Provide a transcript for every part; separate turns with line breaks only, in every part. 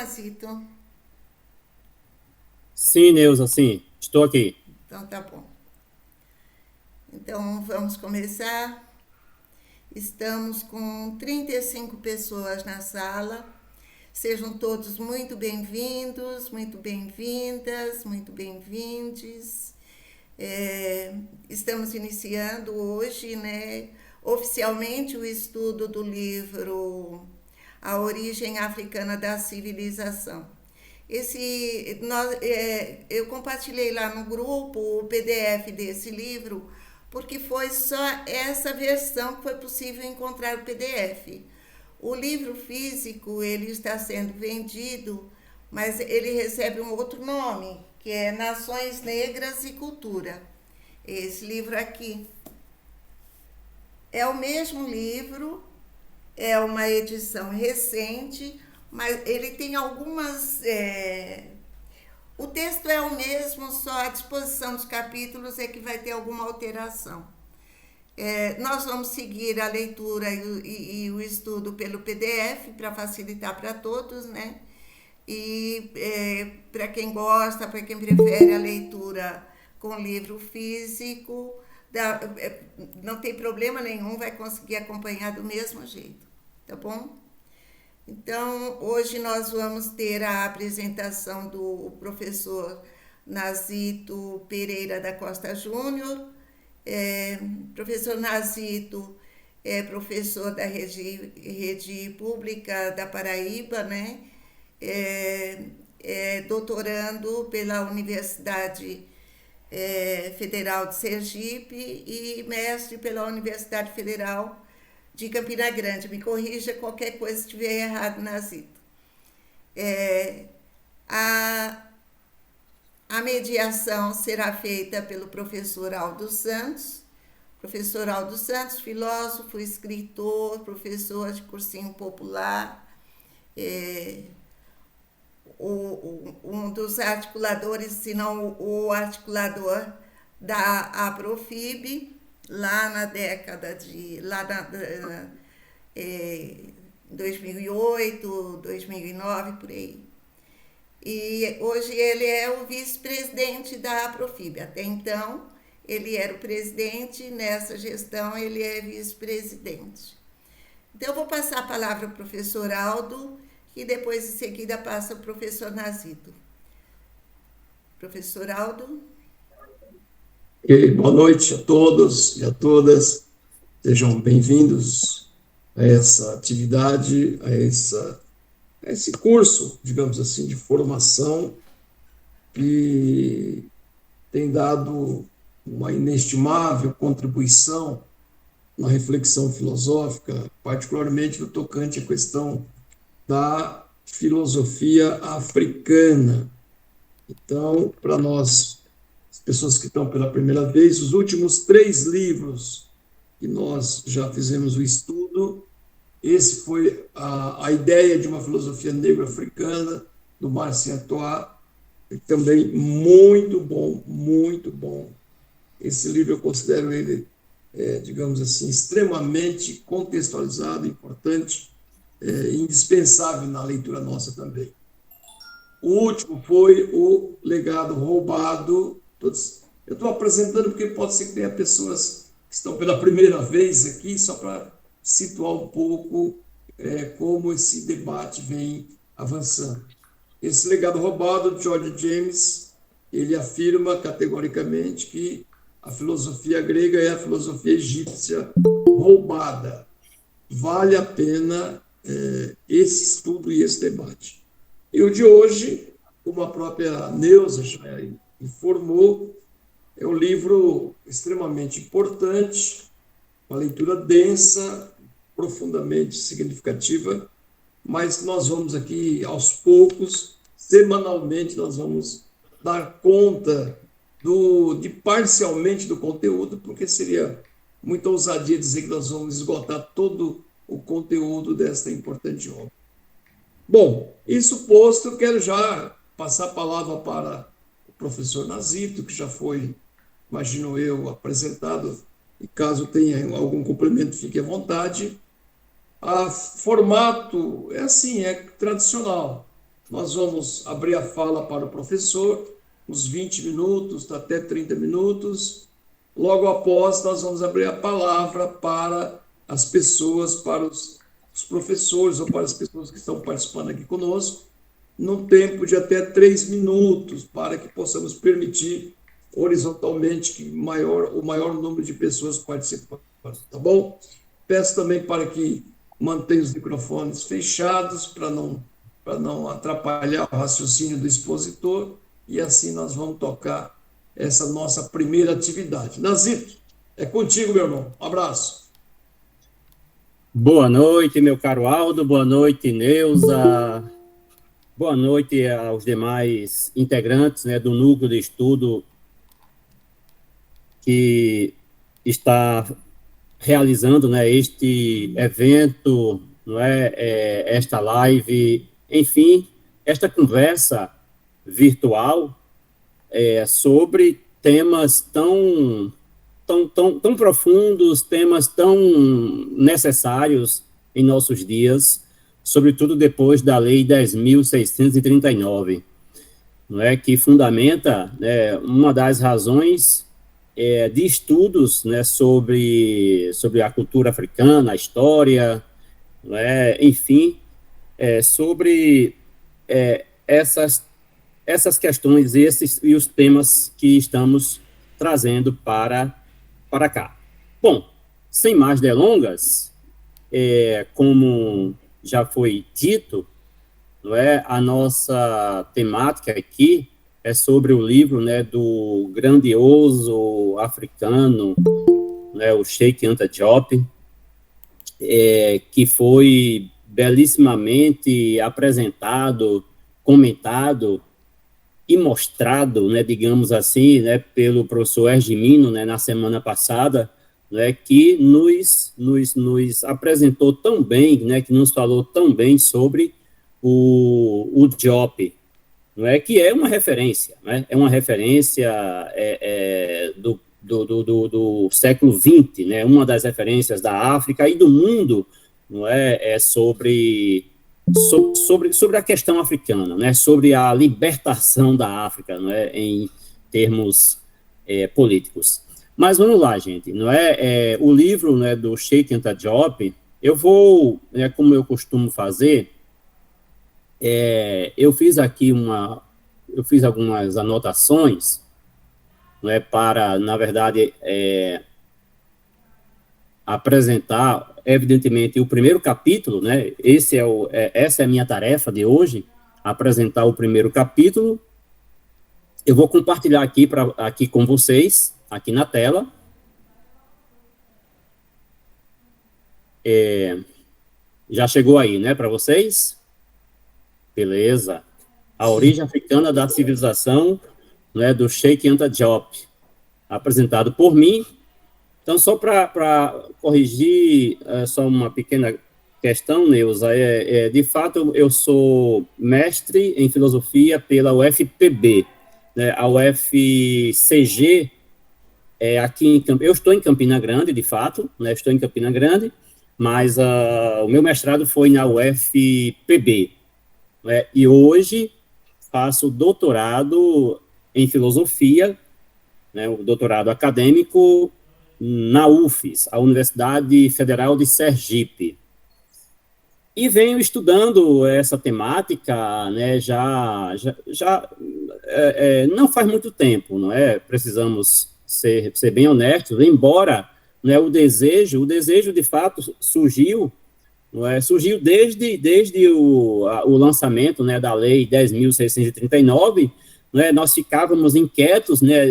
Zito.
Sim, Neuza, sim, estou aqui.
Então tá bom. Então vamos começar. Estamos com 35 pessoas na sala. Sejam todos muito bem-vindos, muito bem-vindas, muito bem-vindes. Estamos iniciando hoje, né, oficialmente o estudo do livro A Origem Africana da Civilização. Eu compartilhei lá no grupo o PDF desse livro, porque foi só essa versão que foi possível encontrar o PDF. O livro físico ele está sendo vendido, mas ele recebe um outro nome, que é Nações Negras e Cultura. Esse livro aqui é o mesmo livro, é uma edição recente, mas ele tem algumas. O texto é o mesmo, só a disposição dos capítulos é que vai ter alguma alteração. Nós vamos seguir a leitura e o estudo pelo PDF para facilitar para todos, né? E para quem gosta, para quem prefere a leitura com livro físico, não tem problema nenhum, vai conseguir acompanhar do mesmo jeito, tá bom? Então, hoje nós vamos ter a apresentação do professor Nazito Pereira da Costa Júnior. Professor Nazito é professor da rede pública da Paraíba, né? É doutorando pela Universidade Federal de Sergipe e mestre pela Universidade Federal de Campina Grande. Me corrija qualquer coisa se estiver errado, Nazito. É, a, a mediação será feita pelo professor Aldo Santos. Professor Aldo Santos, filósofo, escritor, professor de cursinho popular, é, um dos articuladores, se não o articulador da Aprofib, lá na década de. Lá na, 2008, 2009, por aí. E hoje ele é o vice-presidente da Aprofib. Até então, ele era o presidente, nessa gestão ele é vice-presidente. Então, eu vou passar a palavra ao professor Aldo, e depois, em seguida, passa o professor Nazito. Professor Aldo?
E boa noite a todos e a todas. Sejam bem-vindos a essa atividade, a esse curso, digamos assim, de formação que tem dado uma inestimável contribuição na reflexão filosófica, particularmente no tocante à questão da filosofia africana. Então, para nós, as pessoas que estão pela primeira vez, os últimos 3 livros que nós já fizemos o estudo, esse foi a ideia de uma filosofia negro-africana, do Marcin Atois, também muito bom, muito bom. Esse livro eu considero ele, digamos assim, extremamente contextualizado, importante, indispensável na leitura nossa também. O último foi o Legado Roubado. Eu estou apresentando porque pode ser que tenha pessoas que estão pela primeira vez aqui, só para situar um pouco como esse debate vem avançando. Esse Legado Roubado, de George James, ele afirma categoricamente que a filosofia grega é a filosofia egípcia roubada. Vale a pena esse estudo e esse debate. E o de hoje, como a própria Neuza já informou, é um livro extremamente importante, uma leitura densa, profundamente significativa, mas nós vamos aqui, aos poucos, semanalmente, nós vamos dar conta de parcialmente do conteúdo, porque seria muita ousadia dizer que nós vamos esgotar todo o conteúdo desta importante obra. Bom, isso posto, quero já passar a palavra para o professor Nazito, que já foi, imagino eu, apresentado, e caso tenha algum complemento, fique à vontade. O formato é assim, é tradicional. nós vamos abrir a fala para o professor, uns 20 minutos, até 30 minutos. Logo após, nós vamos abrir a palavra para as pessoas, para os professores ou para as pessoas que estão participando aqui conosco, num tempo de até 3 minutos, para que possamos permitir horizontalmente que o maior número de pessoas participando, tá bom? Peço também para que mantenha os microfones fechados, para não atrapalhar o raciocínio do expositor, e assim nós vamos tocar essa nossa primeira atividade. Nazito, é contigo, meu irmão. Um abraço.
Boa noite, meu caro Aldo. Boa noite, Neuza. Boa noite aos demais integrantes, né, do núcleo de estudo que está realizando, né, este evento, não esta live, enfim, esta conversa virtual sobre temas tão profundos, temas tão necessários em nossos dias, sobretudo depois da Lei 10.639, não é, que fundamenta, né, uma das razões de estudos, né, sobre a cultura africana, a história, não é, enfim, sobre essas questões e os temas que estamos trazendo para cá. Bom, sem mais delongas, como já foi dito, não é, a nossa temática aqui é sobre o livro, né, do grandioso africano, né, o Cheikh Anta Diop, que foi belíssimamente apresentado, comentado e mostrado, né, digamos assim, né, pelo professor Ergimino, né, na semana passada, né, que nos apresentou tão bem, né, que nos falou tão bem sobre o Diop, não é, que é uma referência, né, é uma referência do século XX, né, uma das referências da África e do mundo, não é, sobre a questão africana, né, sobre a libertação da África, não é, em termos políticos. Mas vamos lá, gente, não é, o livro, né, do Cheikh Anta Diop, eu vou, como eu costumo fazer, eu fiz algumas anotações, não é, para, na verdade, apresentar, evidentemente, o primeiro capítulo, né, essa é a minha tarefa de hoje, apresentar o primeiro capítulo. Eu vou compartilhar aqui com vocês, aqui na tela. Já chegou aí, né, para vocês? Beleza. A origem africana da civilização, né, do Cheikh Anta Diop, apresentado por mim. Então, só para corrigir, só uma pequena questão, Neuza, de fato, eu sou mestre em filosofia pela UFPB, né, a UFCG, eu estou em Campina Grande, de fato, né, estou em Campina Grande, mas o meu mestrado foi na UFPB, né, e hoje faço doutorado em filosofia, né, o doutorado acadêmico na UFES, a Universidade Federal de Sergipe. E venho estudando essa temática, né, já não faz muito tempo, não é? Precisamos ser bem honestos, embora, né, o desejo de fato surgiu, não é? Surgiu desde o lançamento, né, da Lei 10.639, né, nós ficávamos inquietos, né,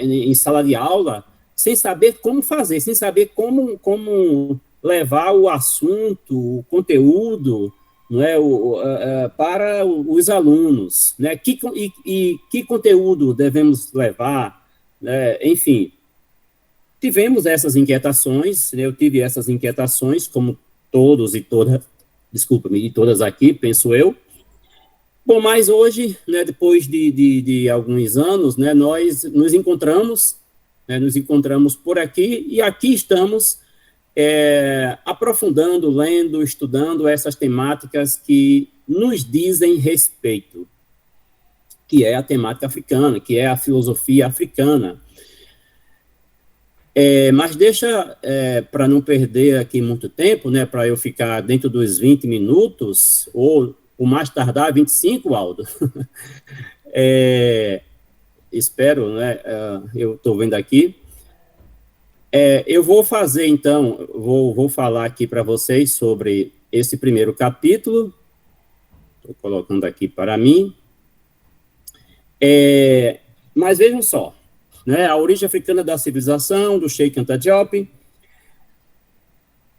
em sala de aula, sem saber como fazer, sem saber como levar o assunto, o conteúdo, não é, para os alunos, né, que conteúdo devemos levar, né, enfim, tivemos essas inquietações, né, eu tive essas inquietações, como todos e todas, desculpa-me, e todas aqui, penso eu. Bom, mas hoje, né, depois de alguns anos, né, nós nos encontramos por aqui, e aqui estamos aprofundando, lendo, estudando essas temáticas que nos dizem respeito, que é a temática africana, que é a filosofia africana. Mas deixa, para não perder aqui muito tempo, né, para eu ficar dentro dos 20 minutos, ou o mais tardar 25, Aldo. Espero, né, eu estou vendo aqui. Eu vou fazer, então, vou falar aqui para vocês sobre esse primeiro capítulo. Estou colocando aqui para mim. Mas vejam só, né, a origem africana da civilização, do Cheikh Anta Diop.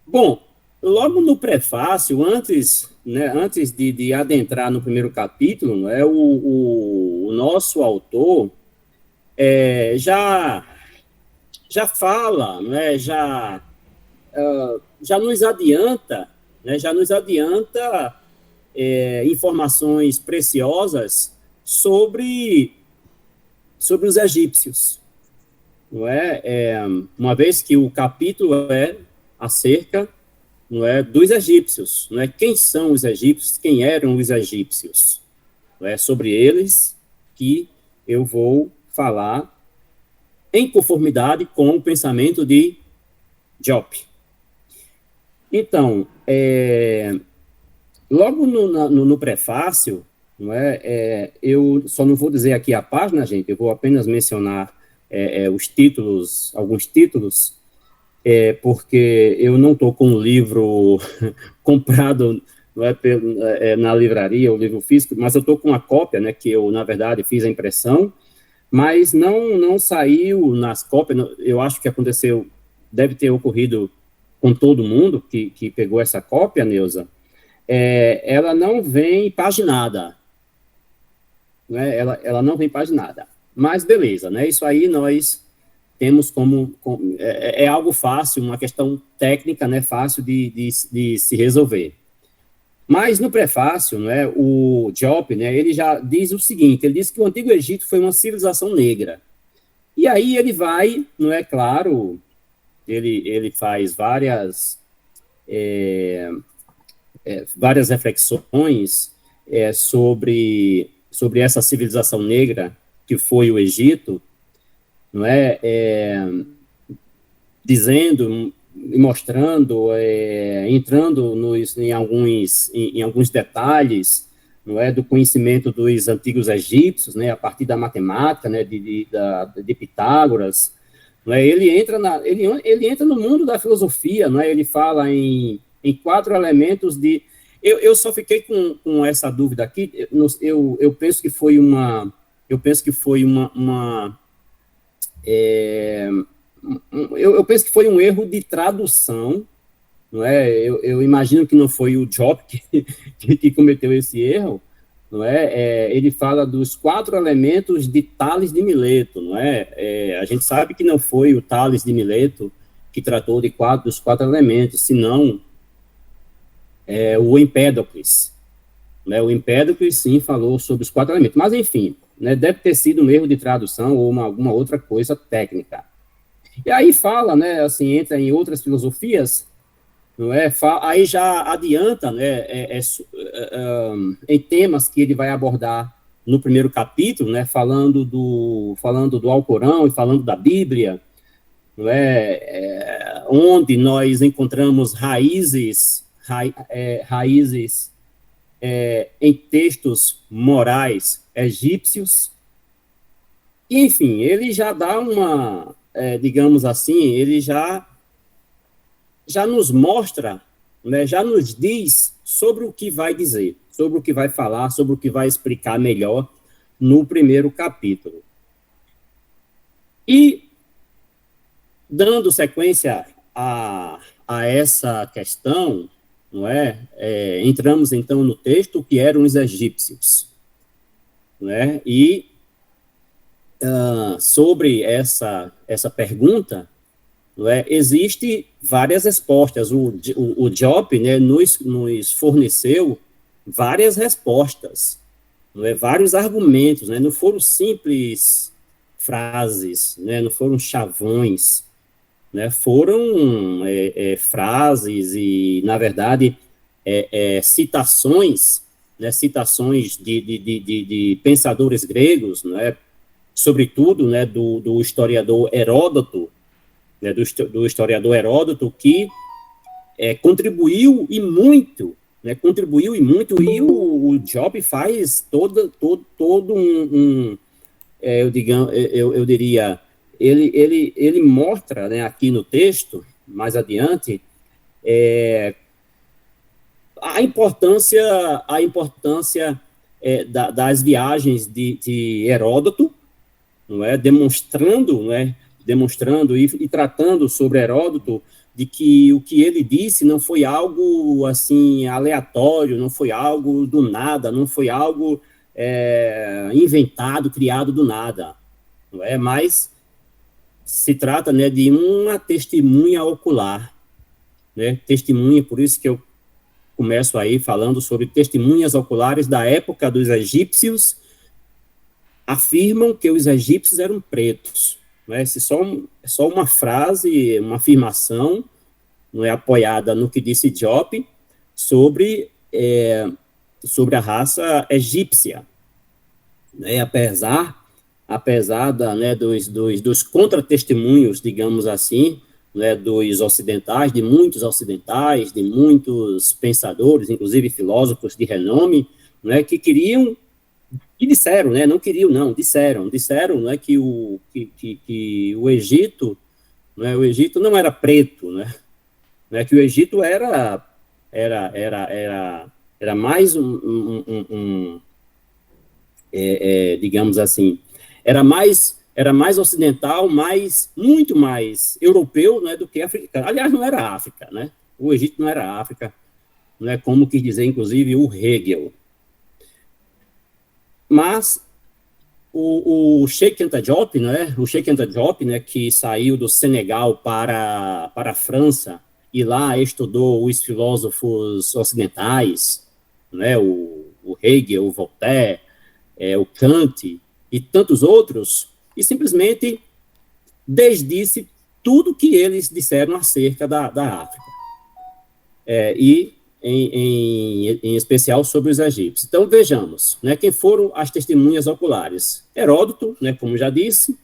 Bom, logo no prefácio, antes de adentrar no primeiro capítulo, né, o nosso autor já fala, né, já nos adianta, né, informações preciosas sobre os egípcios, não é? Uma vez que o capítulo é acerca, não é, dos egípcios, não é? Quem são os egípcios? Quem eram os egípcios? Não é sobre eles que eu vou falar em conformidade com o pensamento de Diop. Então, logo no prefácio, não é, eu só não vou dizer aqui a página, gente, eu vou apenas mencionar os títulos, alguns títulos, porque eu não estou com o livro comprado, não é, na livraria, o livro físico, mas eu estou com a cópia, né, que eu, na verdade, fiz a impressão, mas não saiu nas cópias. Eu acho que aconteceu, deve ter ocorrido com todo mundo que pegou essa cópia, Neuza. Ela não vem paginada, né? Ela não vem paginada, mas beleza, né? Isso aí nós temos é algo fácil, uma questão técnica, né? Fácil de se resolver. Mas no prefácio, né, o Diop, né, ele já diz o seguinte, ele diz que o Antigo Egito foi uma civilização negra. E aí ele vai, não é claro, ele faz várias reflexões sobre essa civilização negra que foi o Egito, não é? Dizendo e mostrando, entrando em alguns detalhes, não é, do conhecimento dos antigos egípcios, né, a partir da matemática, né, de Pitágoras, não é? Ele entra no mundo da filosofia, não é? Ele fala em 4 elementos de... Eu só fiquei com essa dúvida aqui. Eu penso que foi uma eu penso que foi um erro de tradução, não é? Eu imagino que não foi o Diop que cometeu esse erro, não é? Ele fala dos 4 elementos de Tales de Mileto, não é? A gente sabe que não foi o Tales de Mileto que tratou dos 4 elementos, senão o Empédocles. Né? O Empédocles, sim, falou sobre os 4 elementos, mas, enfim, né, deve ter sido um erro de tradução ou alguma outra coisa técnica. E aí fala, né, assim, entra em outras filosofias, não é? Aí já adianta, né, em temas que ele vai abordar no primeiro capítulo, né, falando do Alcorão e falando da Bíblia, não é? Onde nós encontramos raízes em textos morais egípcios. E, enfim, ele já dá digamos assim, ele já nos mostra, né, já nos diz sobre o que vai dizer, sobre o que vai falar, sobre o que vai explicar melhor no primeiro capítulo. E, dando sequência a essa questão, não é? Entramos, então, no texto, que eram os egípcios, não é? E sobre essa pergunta, não é? Existe várias respostas. O Diop, né, nos forneceu várias respostas, não é? Vários argumentos, né? Não foram simples frases, né? Não foram chavões, né? Foram frases e, na verdade, citações né, citações de pensadores gregos, né, sobretudo, né, do historiador Heródoto, né, do historiador Heródoto, que contribuiu e muito, né, e o Job faz todo eu diria, ele mostra, né, aqui no texto, mais adiante, a importância das viagens de Heródoto, não é, demonstrando, né, e tratando sobre Heródoto, de que o que ele disse não foi algo assim aleatório, não foi algo do nada, não foi algo inventado, criado do nada, não é? Mas se trata, né, de uma testemunha ocular, né? Testemunha, por isso que eu começo aí falando sobre testemunhas oculares da época dos egípcios. Afirmam que os egípcios eram pretos. Não é? Só uma frase, uma afirmação, não é, apoiada no que disse Diop sobre a raça egípcia. Né? Apesar né, dos contra-testemunhos, digamos assim, né, dos ocidentais, de muitos pensadores, inclusive filósofos de renome, né, que queriam, e disseram, né, não queriam, não, disseram, né, que o Egito, né, não era preto, né, que o Egito era mais digamos assim, era mais ocidental, muito mais europeu, né, do que africano. Aliás, não era África, né? O Egito não era África, né, como quis dizer, inclusive, o Hegel. Mas o Cheikh Anta Diop, né, que saiu do Senegal para a França e lá estudou os filósofos ocidentais, né, o Hegel, o Voltaire, o Kant e tantos outros, e simplesmente desdisse tudo que eles disseram acerca da África, e em especial sobre os egípcios. Então, vejamos, né, quem foram as testemunhas oculares. Heródoto, né, como já disse,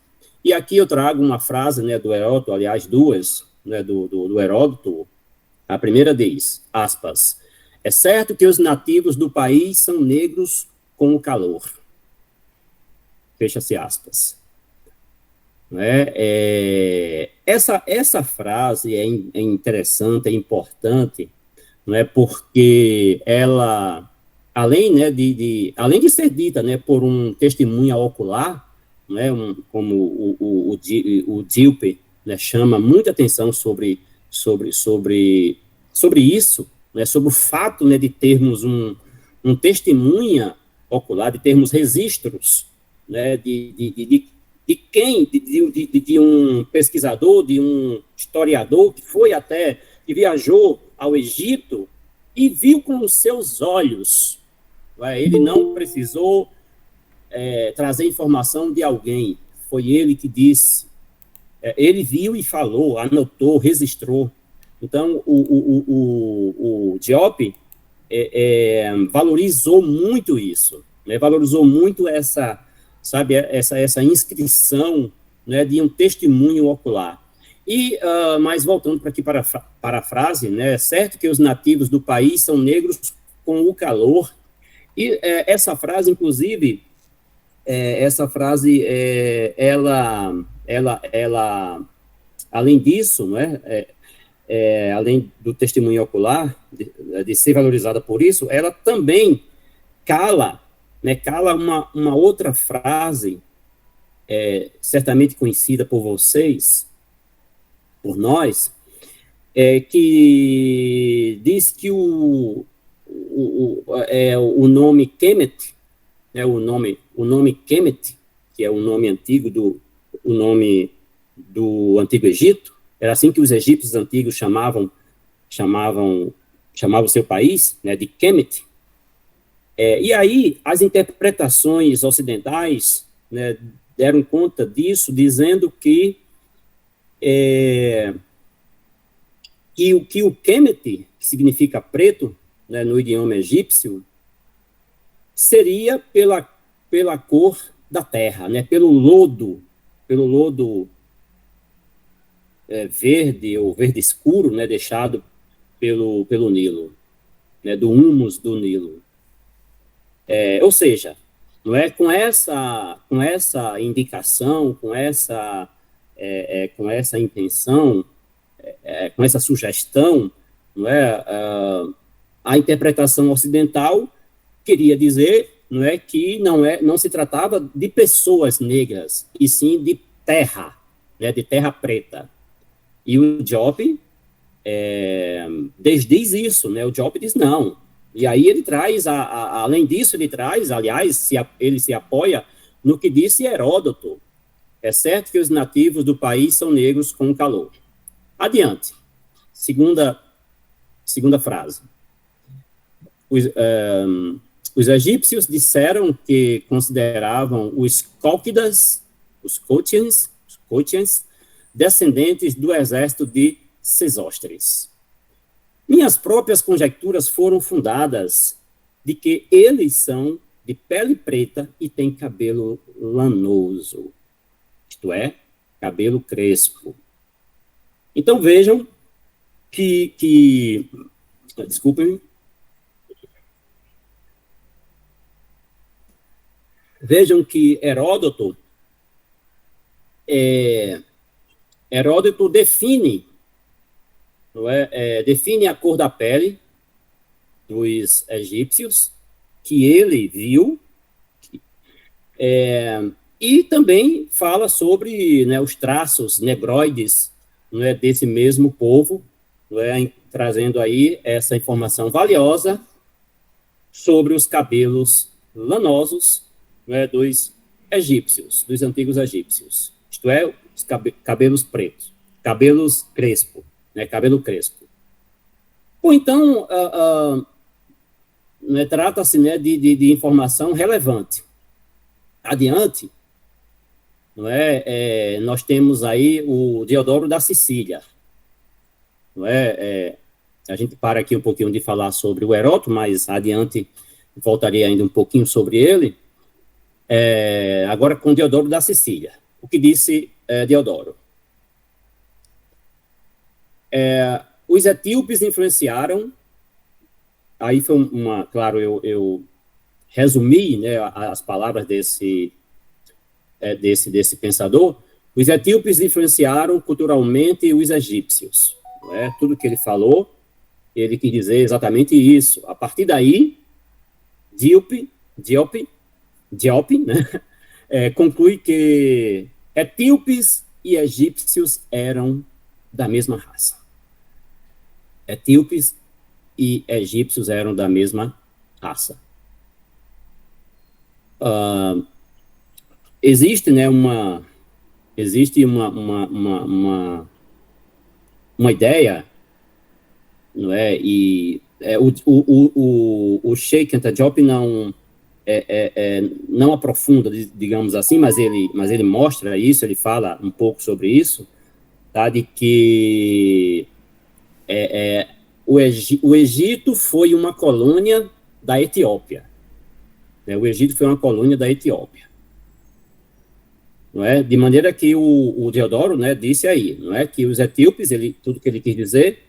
e aqui eu trago uma frase, né, do Heródoto, aliás, duas, né, do Heródoto. A primeira diz, aspas, é certo que os nativos do país são negros com o calor. Fecha-se aspas. Né? Essa frase é interessante, é importante, né, porque ela, além, né, além de ser dita, né, por um testemunha ocular, né, como o Diop, né, chama muita atenção sobre isso, né, sobre o fato, né, de termos um testemunha ocular, de termos registros, né, de um pesquisador, de um historiador que viajou ao Egito e viu com os seus olhos. Ele não precisou trazer informação de alguém, foi ele que disse. Ele viu e falou, anotou, registrou. Então, o Diop valorizou muito isso, né? Valorizou muito essa inscrição, né, de um testemunho ocular. E, mas voltando para a frase, né, é certo que os nativos do país são negros com o calor, e essa frase, inclusive, ela, além disso, né, além do testemunho ocular, de ser valorizada por isso, ela também cala uma outra frase, certamente conhecida por vocês, por nós, que diz que o nome Kemet, né, o nome Kemet, que é o nome antigo o nome do Antigo Egito, era assim que os egípcios antigos chamavam o seu país, né, de Kemet. E aí, as interpretações ocidentais, né, deram conta disso, dizendo que o Kemet, que significa preto, né, no idioma egípcio, seria pela cor da terra, né? Pelo lodo verde ou verde escuro, né? Deixado pelo Nilo, né? Do humus do Nilo. Ou seja, não é com essa indicação, com essa intenção, com essa sugestão, não é, a interpretação ocidental queria dizer, não é, que não se tratava de pessoas negras, e sim de terra, né, de terra preta. E o Diop desdiz isso, né? O Diop diz não. E aí ele traz, além disso, aliás, ele se apoia no que disse Heródoto. É certo que os nativos do país são negros com calor. Adiante. Segunda frase. Os egípcios disseram que consideravam os Cólquidas, os Cotians, descendentes do exército de Sesostris. Minhas próprias conjecturas foram fundadas de que eles são de pele preta e têm cabelo lanoso, isto é, cabelo crespo. Então vejam desculpem, vejam que Heródoto define, não é, define a cor da pele dos egípcios que ele viu, e também fala sobre, né, os traços negroides, não é, desse mesmo povo, não é, trazendo aí essa informação valiosa sobre os cabelos lanosos, não é, dos egípcios, dos antigos egípcios, isto é, os cabelos pretos, cabelos crespo, né, cabelo crespo. Ou então, né, trata-se, né, de informação relevante. Adiante, não é, nós temos aí o Diodoro da Sicília. Não é, a gente para aqui um pouquinho de falar sobre o Heródoto, mas adiante voltaria ainda um pouquinho sobre ele. Agora com Diodoro da Sicília. O que disse Diodoro? Os etíopes influenciaram, aí foi claro, eu resumi, né, as palavras desse pensador. Os etíopes influenciaram culturalmente os egípcios, não é? Tudo que ele falou, ele quis dizer exatamente isso. A partir daí, Diop, né, conclui que etíopes e egípcios eram da mesma raça. Etíopes e egípcios eram da mesma raça. Existe, né, uma ideia, não é? E o Sheikh Anta Diop não aprofunda, digamos assim, mas ele mostra isso, ele fala um pouco sobre isso, tá? De que o Egito foi uma colônia da Etiópia. Né? O Egito foi uma colônia da Etiópia. Não é? De maneira que o Diodoro, né, disse aí, não é, que os etíopes, tudo que ele quis dizer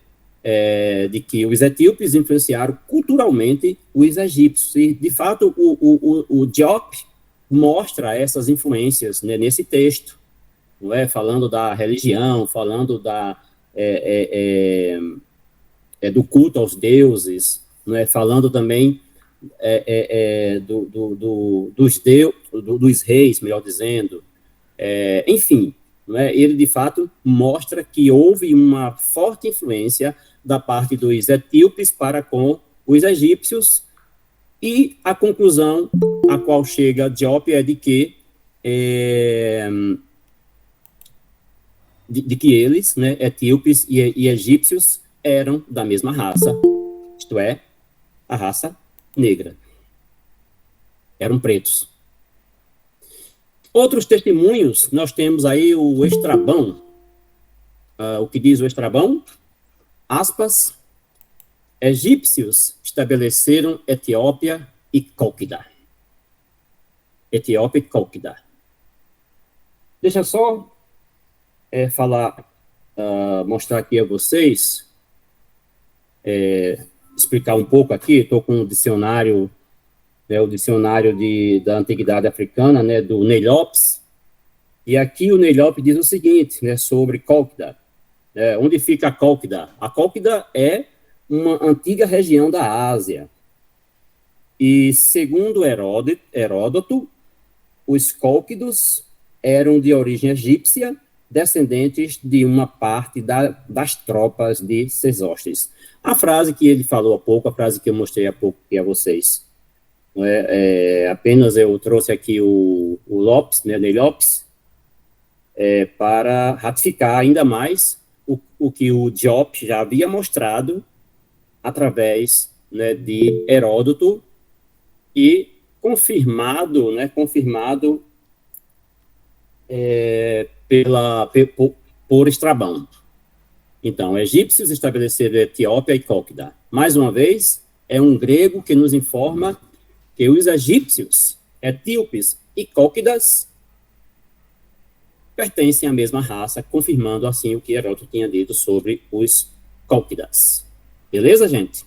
de que os etíopes influenciaram culturalmente os egípcios. E, de fato, o Diop mostra essas influências, né, nesse texto, não é? Falando da religião, falando do culto aos deuses, não é? Falando também dos reis, melhor dizendo. Enfim, não é? Ele, de fato, mostra que houve uma forte influência da parte dos etíopes para com os egípcios, e a conclusão a qual chega Diop é de que eles, né, etíopes e egípcios, eram da mesma raça, isto é, a raça negra. Eram pretos. Outros testemunhos, nós temos aí o Estrabão. O que diz o Estrabão? Aspas, egípcios estabeleceram Etiópia e Cólquida. etíope cólquida. Deixa eu só mostrar aqui a vocês, explicar um pouco aqui. Estou com o dicionário da Antiguidade Africana, né, do Neilhopes, e aqui o Neilhopes diz o seguinte, né, sobre Cólquida. Onde fica a Cólquida? A Cólquida é uma antiga região da Ásia. E, segundo Heródoto, os cólquidos eram de origem egípcia, descendentes de uma parte das tropas de Sesostes. A frase que ele falou há pouco, a frase que eu mostrei há pouco aqui a vocês, apenas eu trouxe aqui o Lopes, né, Ney Lopes, para ratificar ainda mais o que o Diop já havia mostrado através, né, de Heródoto e confirmado por Estrabão. Então, egípcios estabeleceram Etiópia e Cólquida. Mais uma vez, é um grego que nos informa que os egípcios, etíopes e cólquidas pertencem à mesma raça, confirmando assim o que Heródoto tinha dito sobre os cólquidas. Beleza, gente?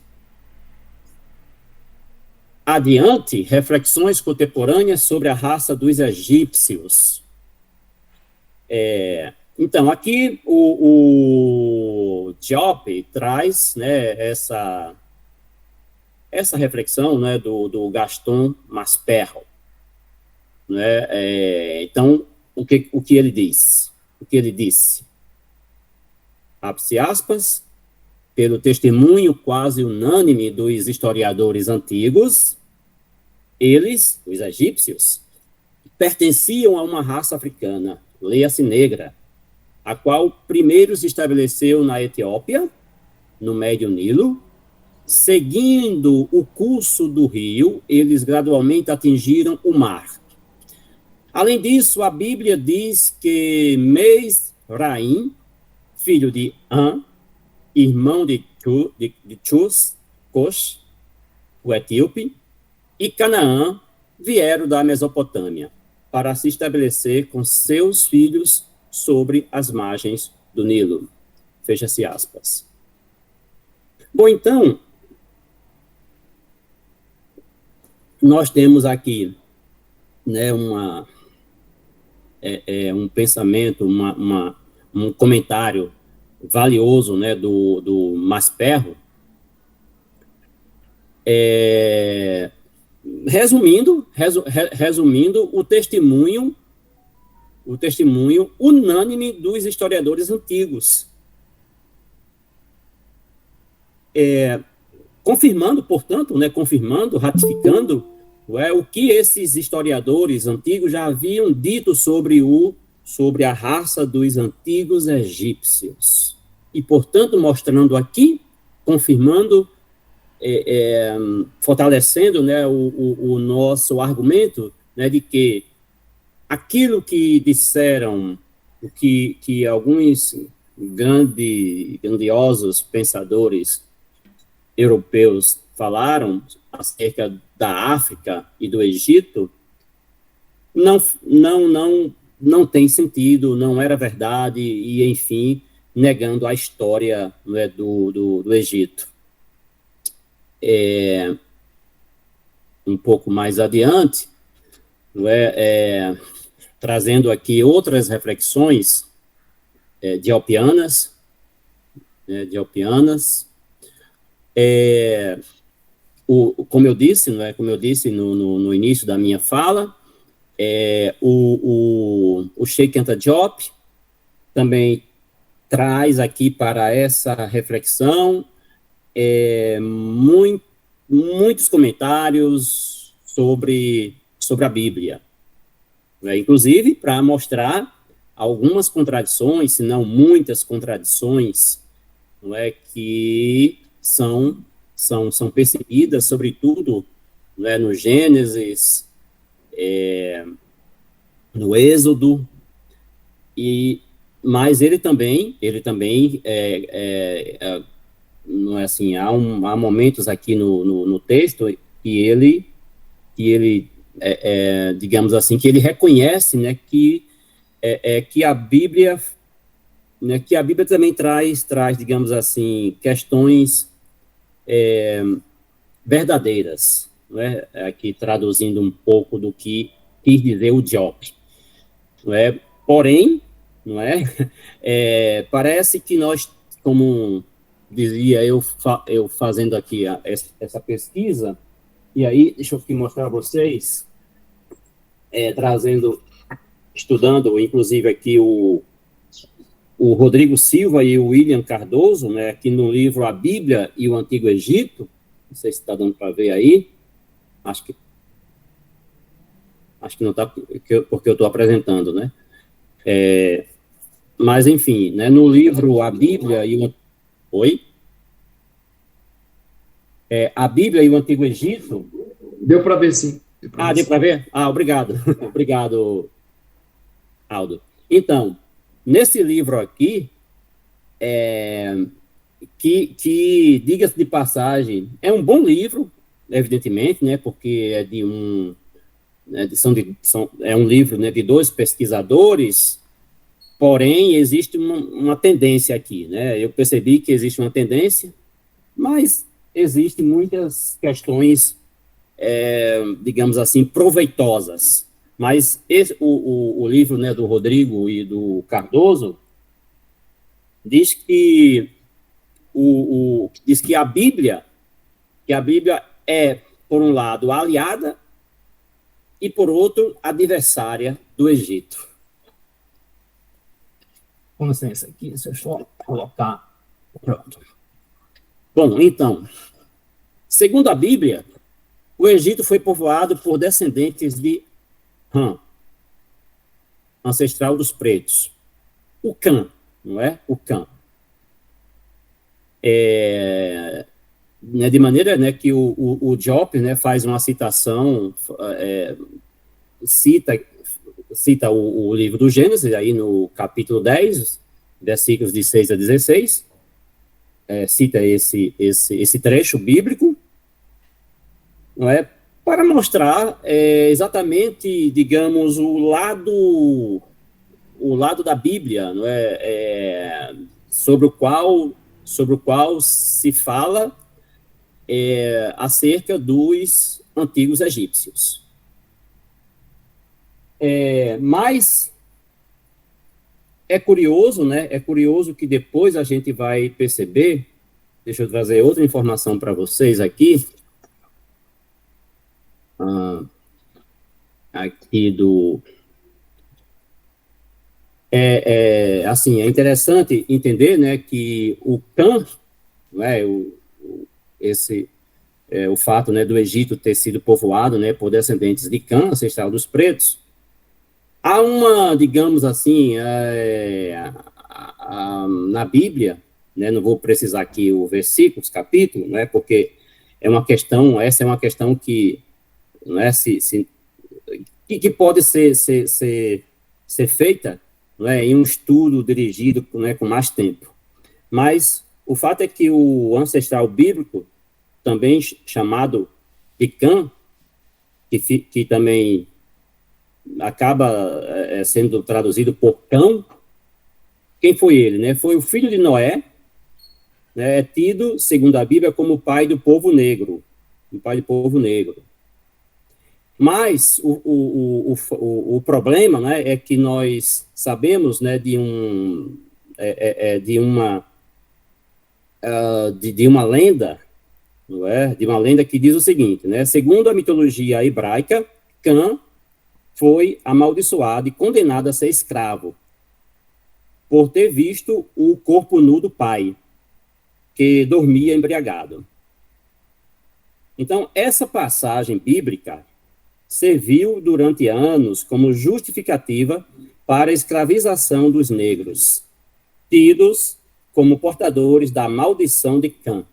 Adiante, reflexões contemporâneas sobre a raça dos egípcios. Então, aqui o Diop traz, né, essa reflexão, né, do Gaston Maspero. Né? Então, o que ele diz? O que ele disse? Abre-se aspas, pelo testemunho quase unânime dos historiadores antigos, eles, os egípcios, pertenciam a uma raça africana, leia-se negra, a qual primeiro se estabeleceu na Etiópia, no Médio Nilo. Seguindo o curso do rio, eles gradualmente atingiram o mar. Além disso, a Bíblia diz que Mesraim, filho de An, irmão de Chus, Cush, o etíope, e Canaã vieram da Mesopotâmia para se estabelecer com seus filhos sobre as margens do Nilo. Fecha-se aspas. Bom, então, nós temos aqui, né, um pensamento, um comentário valioso, né, do Maspero, resumindo o testemunho unânime dos historiadores antigos, confirmando, portanto, né, ratificando o que esses historiadores antigos já haviam dito sobre a raça dos antigos egípcios. E, portanto, mostrando aqui, confirmando, fortalecendo, né, o nosso argumento, né, de que aquilo que disseram, o que alguns grandiosos pensadores europeus falaram acerca da África e do Egito, não tem sentido, não era verdade, e, enfim, negando a história, né, do Egito. Um pouco mais adiante, trazendo aqui outras reflexões diopianas, como eu disse no início da minha fala, o Cheikh Anta Diop também traz aqui para essa reflexão muitos comentários sobre a Bíblia, né? Inclusive para mostrar algumas contradições, se não muitas contradições, não é, que são percebidas, sobretudo, né, no Gênesis, no Êxodo, mas ele também não é assim, há momentos aqui no texto que ele digamos assim, que ele reconhece, né, que a Bíblia, né, que a Bíblia também traz, digamos assim, questões verdadeiras, né, aqui traduzindo um pouco do que quis dizer o Diop, não é? Porém, não é? Parece que nós, como dizia eu fazendo aqui essa pesquisa, e aí, deixa eu aqui mostrar a vocês, estudando, inclusive, aqui o Rodrigo Silva e o William Cardoso, né, aqui no livro A Bíblia e o Antigo Egito, não sei se está dando para ver aí, acho que não está, porque eu estou apresentando, né? Mas, enfim, né, no livro A Bíblia e o... Oi? A Bíblia e o Antigo Egito...
Deu para ver, sim.
Deu para ver? Obrigado. Obrigado, Aldo. Então, nesse livro aqui, que diga-se de passagem, é um bom livro, evidentemente, né, porque é de um... Né, é um livro, né, de 2 pesquisadores, porém, existe uma tendência aqui, né? Eu percebi que existe uma tendência, mas existem muitas questões, digamos assim, proveitosas. Mas o livro, né, do Rodrigo e do Cardoso diz que diz que a Bíblia é, por um lado, aliada e, por outro, adversária do Egito. Com licença, aqui, deixa eu só colocar. Pronto. Bom, então, segundo a Bíblia, o Egito foi povoado por descendentes de Ham, ancestral dos pretos. O Cã, não é? O Cã. Né, de maneira, né, que o Diop, né, faz uma citação, cita o livro do Gênesis, aí no capítulo 10, versículos de 6 a 16, cita esse trecho bíblico, não é, para mostrar exatamente, digamos, o lado da Bíblia, não é, sobre o qual se fala acerca dos antigos egípcios. Mas é curioso, né? É curioso que depois a gente vai perceber. Deixa eu trazer outra informação para vocês aqui. Aqui do... assim, é interessante entender, né, que o Cã, né, o fato, né, do Egito ter sido povoado, né, por descendentes de Cã, ancestral dos pretos, há uma, digamos assim, na Bíblia, né, não vou precisar aqui o versículo, os capítulos, né, porque essa é uma questão que, né, que pode ser feita, né, em um estudo dirigido, né, com mais tempo. Mas o fato é que o ancestral bíblico, também chamado de Cã, que também acaba sendo traduzido por Cão, quem foi ele? Né? Foi o filho de Noé, né, é tido, segundo a Bíblia, como o pai do povo negro. Mas o problema, né, é que nós sabemos, né, de uma lenda, não é? De uma lenda que diz o seguinte, né? Segundo a mitologia hebraica, Cã foi amaldiçoado e condenado a ser escravo por ter visto o corpo nu do pai, que dormia embriagado. Então, essa passagem bíblica serviu durante anos como justificativa para a escravização dos negros, tidos como portadores da maldição de Cã.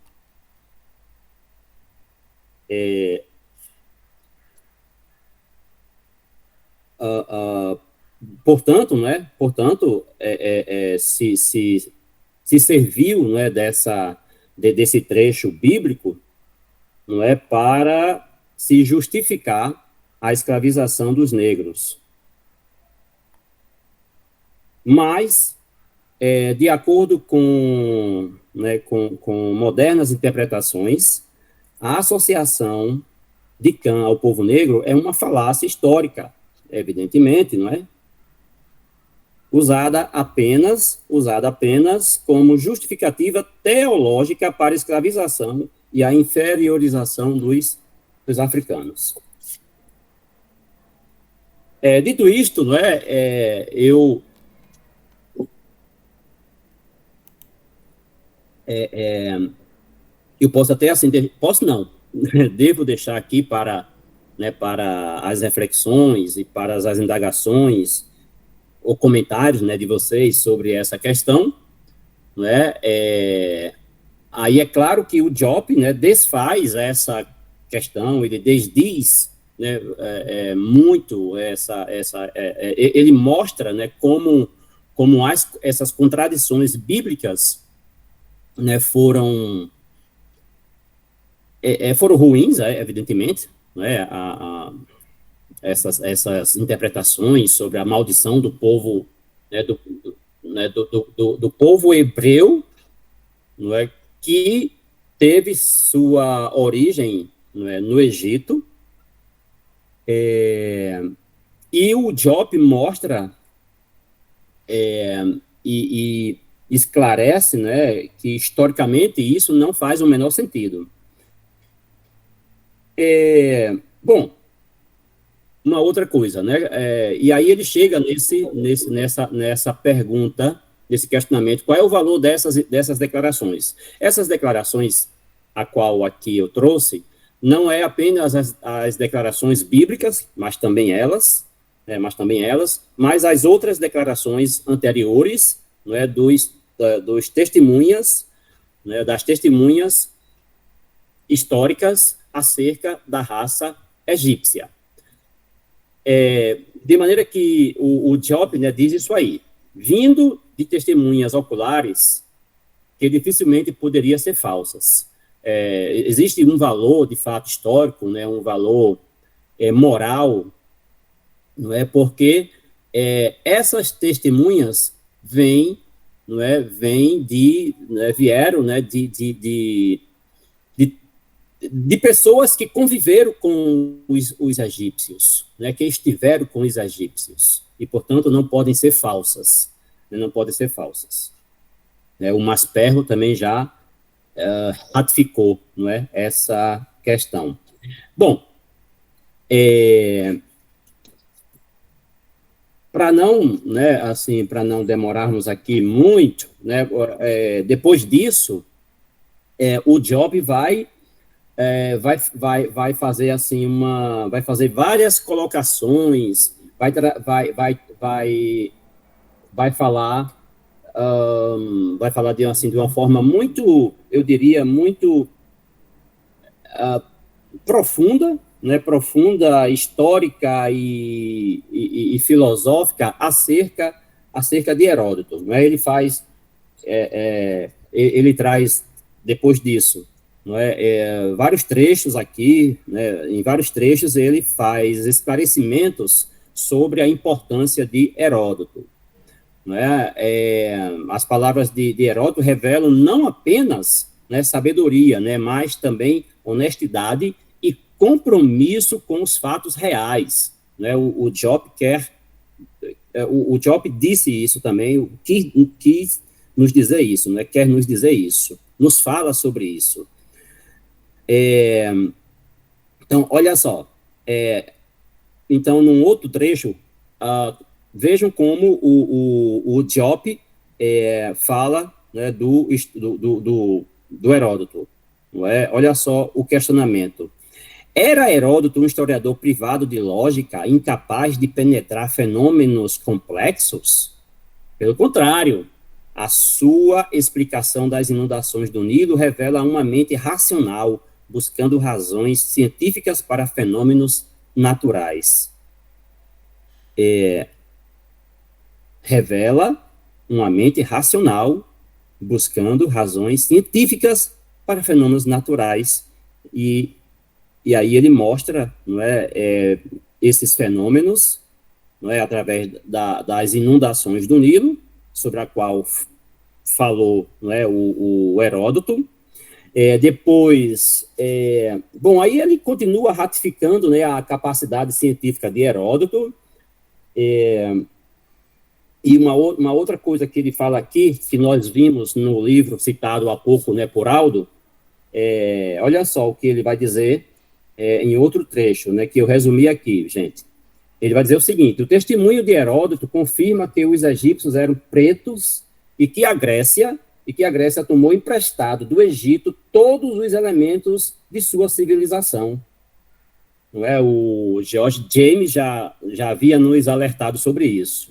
Portanto, né? Se serviu, né, desse trecho bíblico, não é, para se justificar, a escravização dos negros. Mas, de acordo com, né, com modernas interpretações, a associação de Kant ao povo negro é uma falácia histórica, evidentemente, não é? Usada apenas como justificativa teológica para a escravização e a inferiorização dos africanos. Dito isto, não é, eu posso até assim, posso não, devo deixar aqui para, né, para as reflexões e para as indagações ou comentários, né, de vocês sobre essa questão, né, aí é claro que o Diop, né, desfaz essa questão, ele desdiz, né, muito ele mostra, né, como essas contradições bíblicas, né, foram ruins, evidentemente, né, essas interpretações sobre a maldição do povo, né, do povo hebreu, não é, que teve sua origem, não é, no Egito, e o Diop mostra e esclarece, né, que historicamente isso não faz o menor sentido. Bom, uma outra coisa, né? E aí ele chega nessa pergunta, nesse questionamento, qual é o valor dessas declarações? Essas declarações, a qual aqui eu trouxe, não é apenas as declarações bíblicas, mas também elas, mas as outras declarações anteriores, né, dos testemunhas, né, das testemunhas históricas acerca da raça egípcia. De maneira que o Diop, né, diz isso aí, vindo de testemunhas oculares que dificilmente poderiam ser falsas. Existe um valor, de fato, histórico, né, um valor moral, não é? Porque essas testemunhas vieram, né, de pessoas que conviveram com os egípcios, né, que estiveram com os egípcios, e, portanto, não podem ser falsas. Né, não podem ser falsas. O Masperro também já ratificou, não é, essa questão. Bom, para não, né, assim, para não demorarmos aqui muito, né, depois disso, o Diop vai fazer assim vai fazer várias colocações, vai falar de uma forma muito, eu diria, muito profunda, né, profunda, histórica e filosófica acerca de Heródoto, né? Ele traz depois disso, não é, vários trechos aqui, né, em vários trechos ele faz esclarecimentos sobre a importância de Heródoto. Não é? As palavras de Heródoto revelam não apenas, né, sabedoria, né, mas também honestidade e compromisso com os fatos reais. Né? O Diop o Diop disse isso também, quis nos dizer isso, né, quer nos dizer isso, nos fala sobre isso. Então, olha só, então, num outro trecho, vejam como o Diop fala, né, do Heródoto. Não é? Olha só o questionamento. Era Heródoto um historiador privado de lógica, incapaz de penetrar fenômenos complexos? Pelo contrário, a sua explicação das inundações do Nilo revela uma mente racional, buscando razões científicas para fenômenos naturais. Revela uma mente racional, buscando razões científicas para fenômenos naturais, e aí ele mostra, não é, esses fenômenos, não é, através das inundações do Nilo, sobre a qual falou, não é, o Heródoto. Depois, bom, aí ele continua ratificando, né, a capacidade científica de Heródoto. E uma outra coisa que ele fala aqui, que nós vimos no livro citado há pouco, né, por Aldo, olha só o que ele vai dizer em outro trecho, né, que eu resumi aqui, gente. Ele vai dizer o seguinte: o testemunho de Heródoto confirma que os egípcios eram pretos e que a Grécia tomou emprestado do Egito todos os elementos de sua civilização. Não é? O George James já havia nos alertado sobre isso.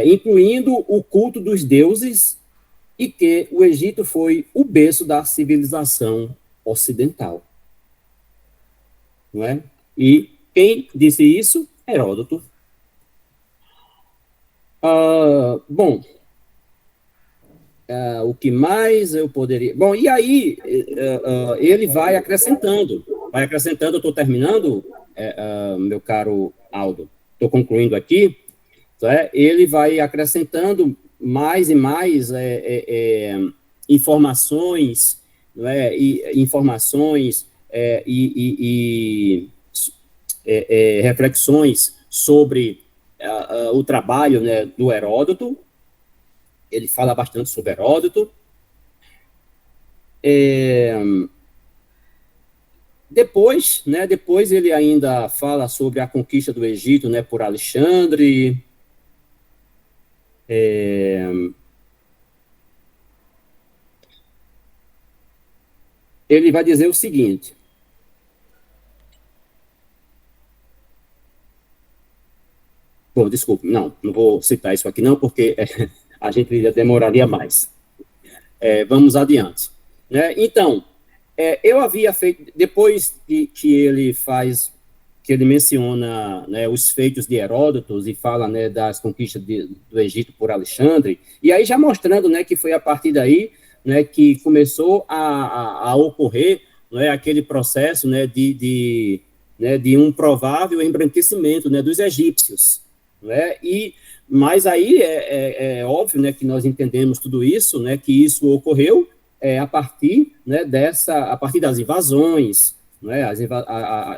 Incluindo o culto dos deuses, e que o Egito foi o berço da civilização ocidental. Não é? E quem disse isso? Heródoto. Bom, o que mais eu poderia... Bom, e aí ele vai acrescentando, eu estou terminando, meu caro Aldo, estou concluindo aqui, ele vai acrescentando mais e mais informações, não é? Reflexões sobre o trabalho, né, do Heródoto. Ele fala bastante sobre Heródoto. Depois ele ainda fala sobre a conquista do Egito, né, por Alexandre. Ele vai dizer o seguinte: bom, desculpe, não vou citar isso aqui não, porque a gente demoraria mais. Vamos adiante. Né? Então, eu havia feito, depois que ele menciona, né, os feitos de Heródoto e fala, né, das conquistas do Egito por Alexandre, e aí já mostrando, né, que foi a partir daí, né, que começou a ocorrer, né, aquele processo, né, de um provável embranquecimento, né, dos egípcios. Né, mas aí é óbvio, né, que nós entendemos tudo isso, né, que isso ocorreu a partir, né, a partir das invasões, né,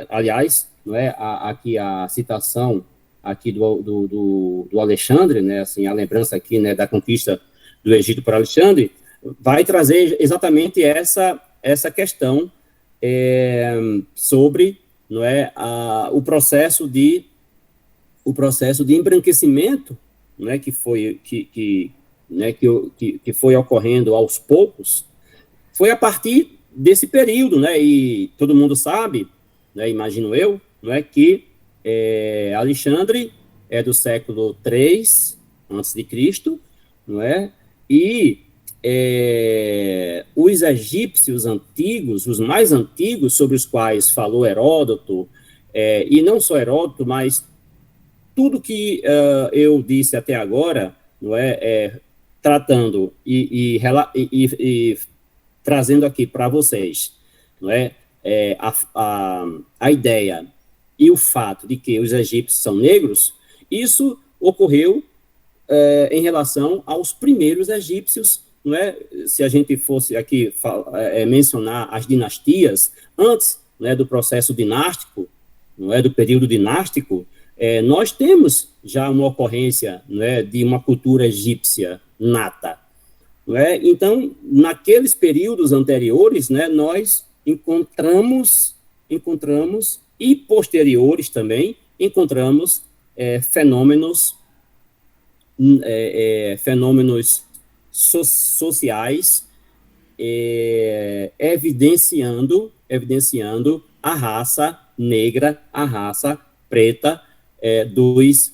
aliás, não é, aqui a citação aqui do Alexandre, né, assim, a lembrança aqui, né, da conquista do Egito por Alexandre, vai trazer exatamente essa questão sobre, não é, o processo de embranquecimento, né, que foi ocorrendo aos poucos, foi a partir desse período, né, e todo mundo sabe, né, imagino eu, não é, que Alexandre é do século III a.C., não é, e os egípcios antigos, os mais antigos, sobre os quais falou Heródoto, e não só Heródoto, mas tudo que eu disse até agora, não tratando e trazendo aqui para vocês, não a ideia e o fato de que os egípcios são negros, isso ocorreu em relação aos primeiros egípcios, não é? Se a gente fosse aqui mencionar as dinastias, antes, né, do processo dinástico, não é, do período dinástico, nós temos já uma ocorrência, não é, de uma cultura egípcia nata. Não é? Então, naqueles períodos anteriores, né, nós encontramos, e posteriores também, encontramos fenômenos sociais evidenciando a raça negra, a raça preta dos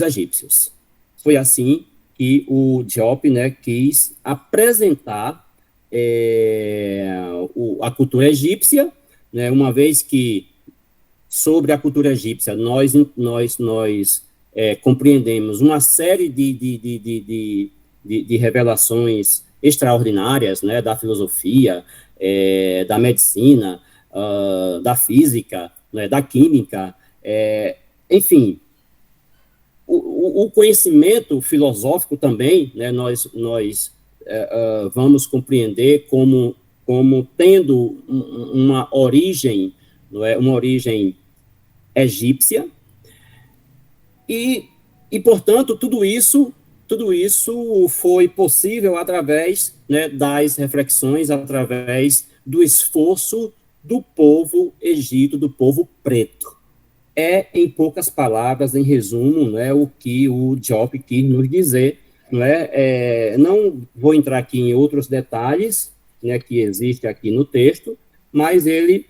egípcios. Foi assim que o Diop, né, quis apresentar a cultura egípcia, né, uma vez que sobre a cultura egípcia nós compreendemos uma série de revelações extraordinárias, né, da filosofia, da medicina, da física, né, da química, Enfim, o conhecimento filosófico também, né, nós vamos compreender como tendo uma origem, não é, uma origem egípcia, e portanto, tudo isso foi possível através, né, das reflexões, através do esforço do povo egito, do povo preto. Em poucas palavras, em resumo, né, o que o Diop quis nos dizer. Não vou entrar aqui em outros detalhes, né, que existe aqui no texto, mas ele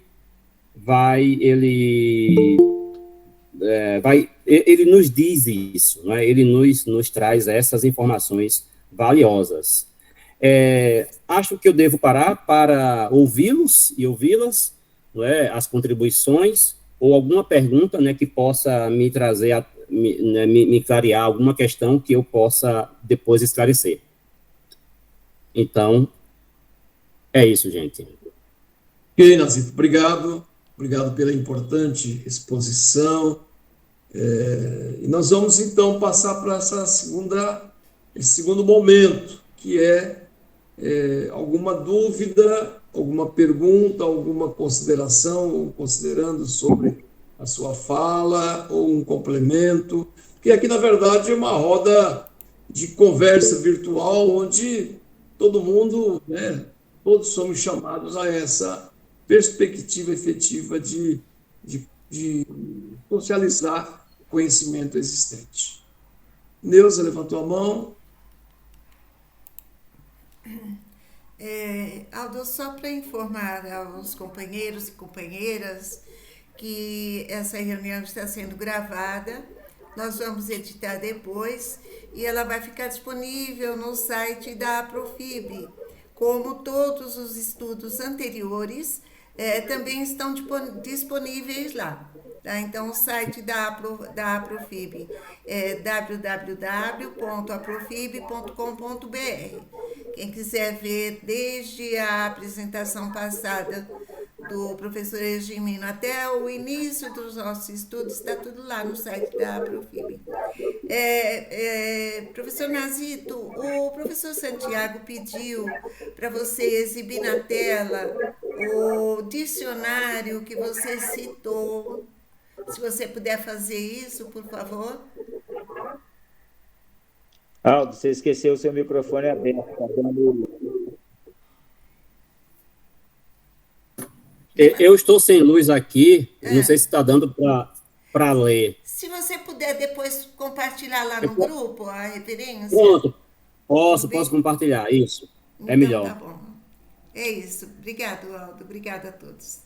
nos diz isso, né? Ele nos traz essas informações valiosas. Acho que eu devo parar para ouvi-los e ouvi-las, não é? As contribuições, ou alguma pergunta, né, que possa me trazer, me clarear alguma questão que eu possa depois esclarecer. Então, é isso, gente.
Ok, Nazito, obrigado. Obrigado pela importante exposição. E nós vamos, então, passar para esse segundo momento, que alguma dúvida, alguma pergunta, alguma consideração, ou considerando sobre a sua fala, ou um complemento, que aqui, na verdade, é uma roda de conversa virtual, onde todo mundo, né, todos somos chamados a essa perspectiva efetiva de socializar o conhecimento existente. Neuza levantou a mão.
Aldo, só para informar aos companheiros e companheiras que essa reunião está sendo gravada, nós vamos editar depois e ela vai ficar disponível no site da Aprofib, como todos os estudos anteriores também estão disponíveis lá. Tá? Então, o site da Aprofib é www.aprofib.com.br. Quem quiser ver desde a apresentação passada do professor Egimino até o início dos nossos estudos, está tudo lá no site da Aprofib. Professor Nazito, o professor Santiago pediu para você exibir na tela o dicionário que você citou. Se você puder fazer isso, por favor.
Aldo, você esqueceu o seu microfone aberto. Tá dando...
Eu estou sem luz aqui, não sei se está dando para ler.
Se você puder depois compartilhar lá no grupo a referência.
Pronto, posso compartilhar, isso.
Então,
melhor.
Tá bom. É isso. Obrigado, Aldo. Obrigada a todos.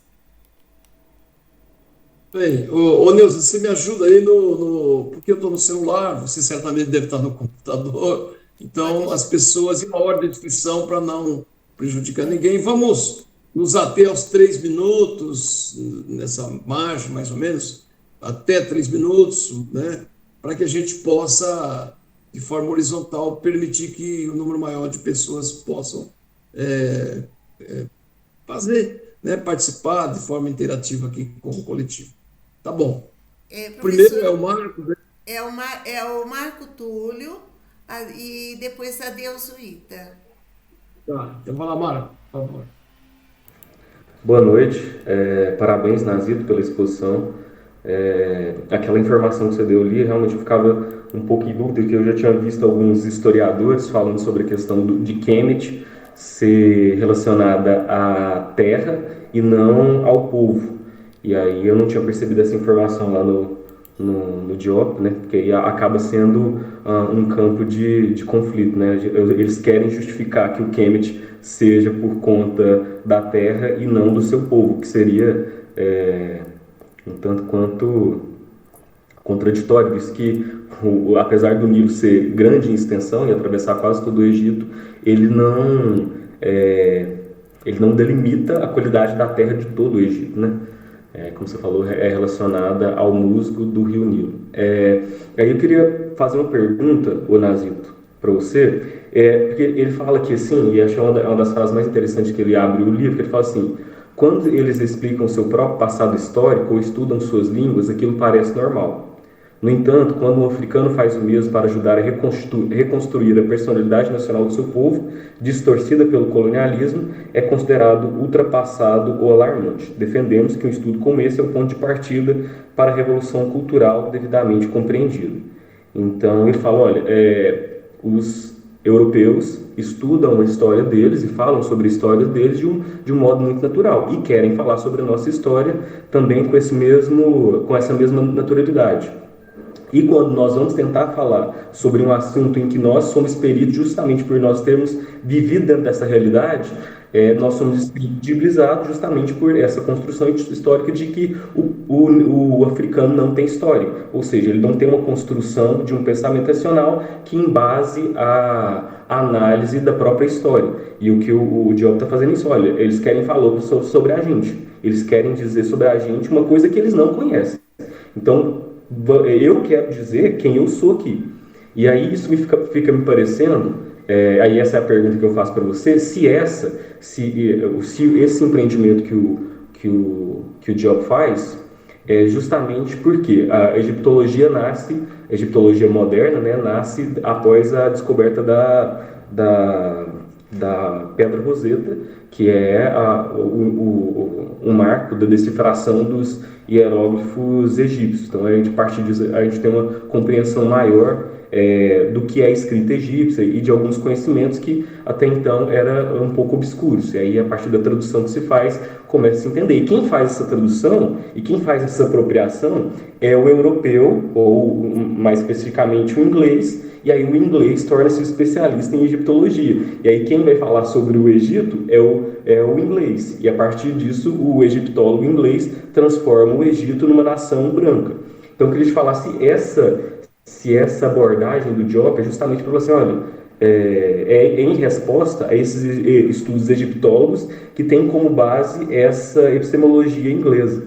Bem, Neuza, você me ajuda aí porque eu estou no celular, você certamente deve estar no computador, então as pessoas em uma ordem de inscrição para não prejudicar ninguém. Vamos nos ater aos 3 minutos, nessa margem, mais ou menos, até 3 minutos, né, para que a gente possa, de forma horizontal, permitir que o número maior de pessoas possam participar de forma interativa aqui com o coletivo. Tá bom. Primeiro é o Marco.
É o Marco Túlio e depois a Deusuíta.
Tá, então vai lá, Marco, por favor.
Boa noite. Parabéns, Nazito, pela exposição. Aquela informação que você deu ali, realmente eu ficava um pouco em dúvida, que eu já tinha visto alguns historiadores falando sobre a questão de Kemet ser relacionada à terra e não ao povo. E aí eu não tinha percebido essa informação lá no Diop, né? Porque aí acaba sendo um campo de conflito, né? Eles querem justificar que o Kemet seja por conta da terra e não do seu povo, que seria um tanto quanto contraditório, visto que apesar do Nilo ser grande em extensão e atravessar quase todo o Egito, ele não delimita a qualidade da terra de todo o Egito, né? Como você falou, é relacionada ao musgo do rio Nilo. Aí eu queria fazer uma pergunta, ô Nazito, para você, porque ele fala aqui assim, e acho que é uma das frases mais interessantes que ele abre o livro, que ele fala assim: quando eles explicam o seu próprio passado histórico ou estudam suas línguas, aquilo parece normal. No entanto, quando um africano faz o mesmo para ajudar a reconstruir a personalidade nacional do seu povo, distorcida pelo colonialismo, é considerado ultrapassado ou alarmante. Defendemos que um estudo como esse é o ponto de partida para a revolução cultural devidamente compreendida. Então, ele fala, olha, os europeus estudam a história deles e falam sobre a história deles de um modo muito natural e querem falar sobre a nossa história também com essa mesma naturalidade. E quando nós vamos tentar falar sobre um assunto em que nós somos peritos justamente por nós termos vivido dentro dessa realidade, nós somos descredibilizados justamente por essa construção histórica de que o africano não tem história, ou seja, ele não tem uma construção de um pensamento nacional que embase a análise da própria história. E o que o Diop está fazendo isso, olha, eles querem falar sobre a gente, eles querem dizer sobre a gente uma coisa que eles não conhecem. Então, eu quero dizer quem eu sou aqui. E aí isso fica me parecendo, aí essa é a pergunta que eu faço para você, se esse empreendimento que o Diop faz, é justamente porque a egiptologia moderna, né, nasce após a descoberta da Pedra Roseta, que é um marco da decifração dos hieróglifos egípcios. Então, a partir disso, a gente tem uma compreensão maior do que é a escrita egípcia e de alguns conhecimentos que até então eram um pouco obscuros. E aí, a partir da tradução que se faz, começa a se entender. E quem faz essa tradução e quem faz essa apropriação é o europeu, ou mais especificamente o inglês, e aí o inglês torna-se especialista em egiptologia. E aí quem vai falar sobre o Egito é o inglês. E a partir disso, o egiptólogo inglês transforma o Egito numa nação branca. Então, eu queria te falar se essa abordagem do Diop é justamente para você, olha, em resposta a esses estudos egiptólogos que têm como base essa epistemologia inglesa.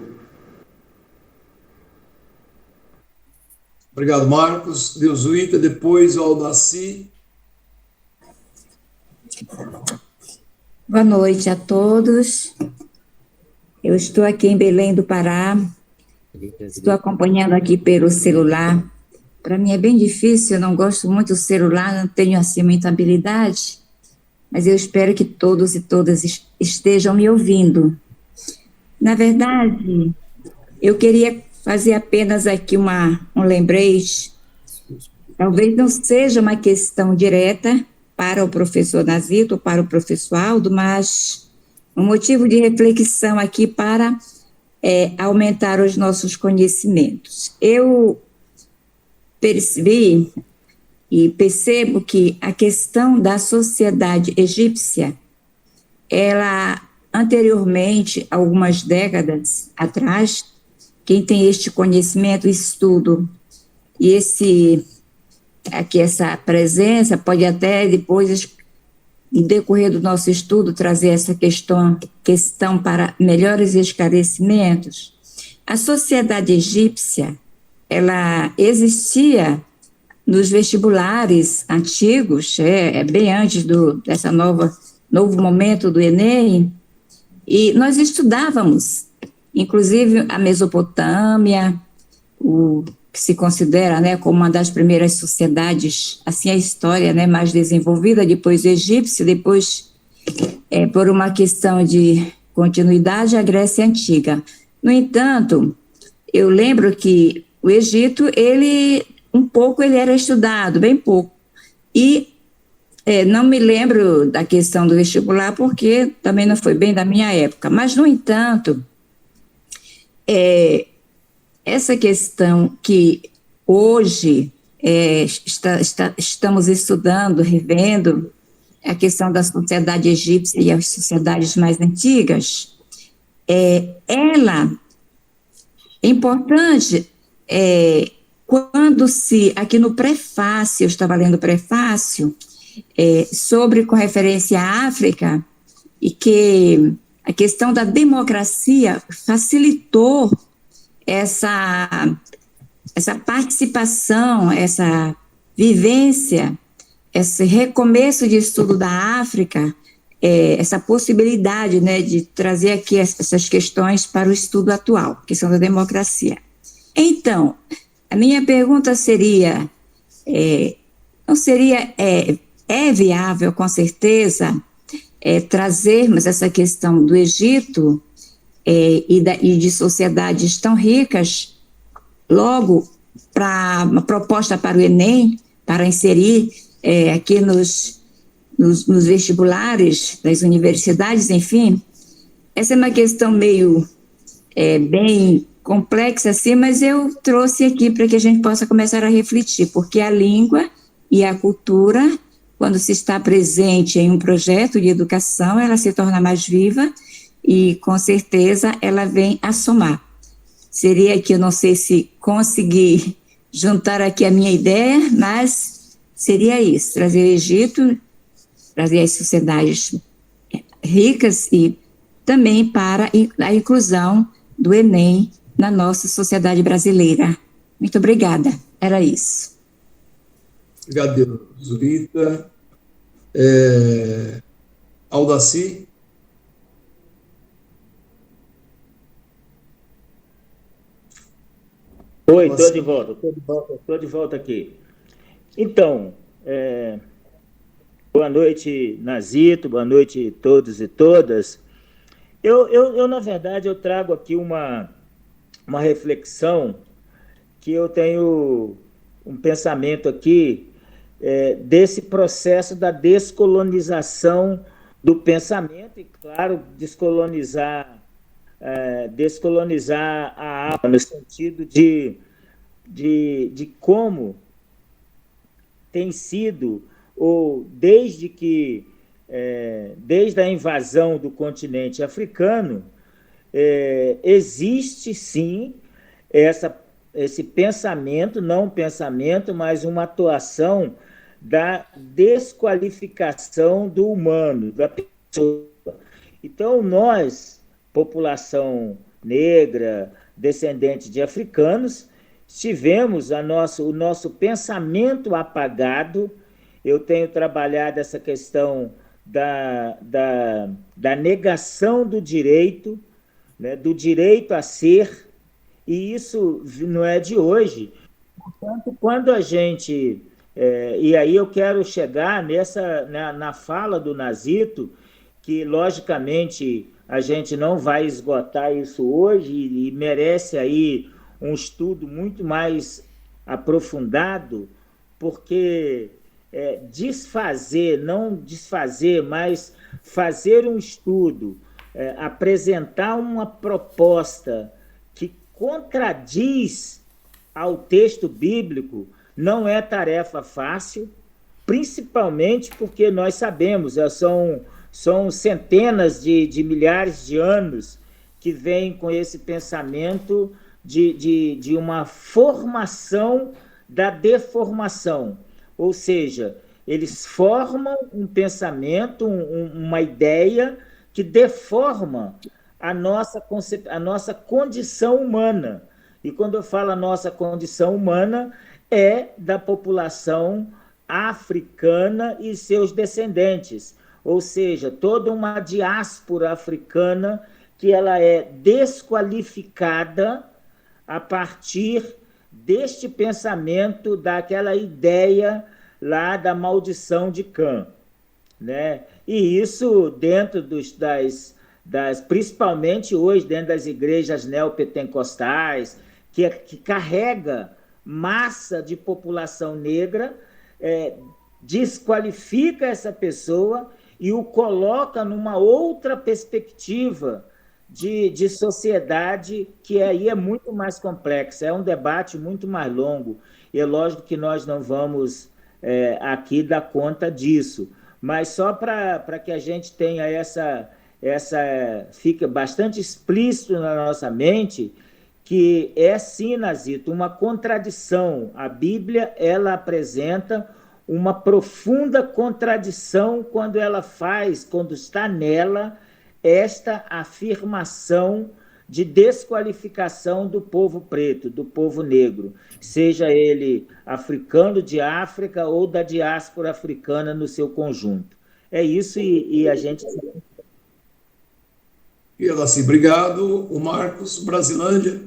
Obrigado, Marcos. Deus o Ita, depois o Aldaci.
Boa noite a todos. Eu estou aqui em Belém do Pará. Estou acompanhando aqui pelo celular. Para mim é bem difícil, eu não gosto muito do celular, não tenho assim muita habilidade, mas eu espero que todos e todas estejam me ouvindo. Na verdade, eu queria fazer apenas aqui um lembrete. Talvez não seja uma questão direta para o professor Nazito, para o professor Aldo, mas um motivo de reflexão aqui para aumentar os nossos conhecimentos. Eu percebi e percebo que a questão da sociedade egípcia, ela anteriormente, algumas décadas atrás, quem tem este conhecimento, estudo, e essa presença pode até depois, no decorrer do nosso estudo, trazer essa questão para melhores esclarecimentos. A sociedade egípcia, ela existia nos vestibulares antigos, bem antes dessa novo momento do Enem, e nós estudávamos, inclusive a Mesopotâmia, o que se considera, né, como uma das primeiras sociedades, assim a história, né, mais desenvolvida, depois o egípcio, depois, por uma questão de continuidade, a Grécia Antiga. No entanto, eu lembro que o Egito, ele era estudado, bem pouco, e não me lembro da questão do vestibular, porque também não foi bem da minha época, mas, no entanto, essa questão que hoje estamos estudando, revendo, a questão da sociedade egípcia e as sociedades mais antigas, ela é importante quando aqui no prefácio, eu estava lendo o prefácio, com referência à África, e que a questão da democracia facilitou essa participação, essa vivência, esse recomeço de estudo da África essa possibilidade, né, de trazer aqui essas questões para o estudo atual, questão da democracia. Então, a minha pergunta seria, não seria, viável, com certeza, trazermos essa questão do Egito e de sociedades tão ricas logo para uma proposta para o Enem, para inserir aqui nos vestibulares das universidades, enfim. Essa é uma questão meio bem complexa, assim, mas eu trouxe aqui para que a gente possa começar a refletir, porque a língua e a cultura, quando se está presente em um projeto de educação, ela se torna mais viva e, com certeza, ela vem a somar. Seria que eu não sei se consegui juntar aqui a minha ideia, mas seria isso, trazer o Egito, trazer as sociedades ricas e também para a inclusão do Enem na nossa sociedade brasileira. Muito obrigada, era isso.
Obrigado, Zurita. Aldaci?
Oi, estou de volta aqui. Então, boa noite, Nazito, boa noite a todos e todas. Eu na verdade, eu trago aqui uma reflexão que eu tenho um pensamento aqui desse processo da descolonização do pensamento e, claro, descolonizar a alma, no sentido de como tem sido, ou desde a invasão do continente africano, existe sim esse pensamento, não um pensamento, mas uma atuação da desqualificação do humano, da pessoa. Então, nós, população negra, descendente de africanos, tivemos o nosso pensamento apagado. Eu tenho trabalhado essa questão da negação do direito, né, do direito a ser, e isso não é de hoje. Portanto, quando a gente... e aí eu quero chegar na fala do Nazito, que, logicamente, a gente não vai esgotar isso hoje e merece aí um estudo muito mais aprofundado, porque não desfazer, mas fazer um estudo, apresentar uma proposta que contradiz ao texto bíblico, não é tarefa fácil, principalmente porque nós sabemos, são centenas de milhares de anos que vêm com esse pensamento de uma formação da deformação. Ou seja, eles formam um pensamento, uma ideia que deforma a nossa condição humana. E quando eu falo a nossa condição humana, é da população africana e seus descendentes. Ou seja, toda uma diáspora africana que ela é desqualificada a partir deste pensamento, daquela ideia lá da maldição de Cã, né? E isso dentro principalmente hoje, dentro das igrejas neopentecostais, que carrega massa de população negra, desqualifica essa pessoa e o coloca numa outra perspectiva de sociedade, que aí é muito mais complexa, é um debate muito mais longo, e é lógico que nós não vamos aqui dar conta disso, mas só para que a gente tenha fica bastante explícito na nossa mente, que sim, Nazito, uma contradição. A Bíblia, ela apresenta uma profunda contradição quando está nela, esta afirmação de desqualificação do povo preto, do povo negro, seja ele africano de África ou da diáspora africana no seu conjunto. É isso, e a gente...
E ela assim, obrigado. O Marcos, Brasilândia.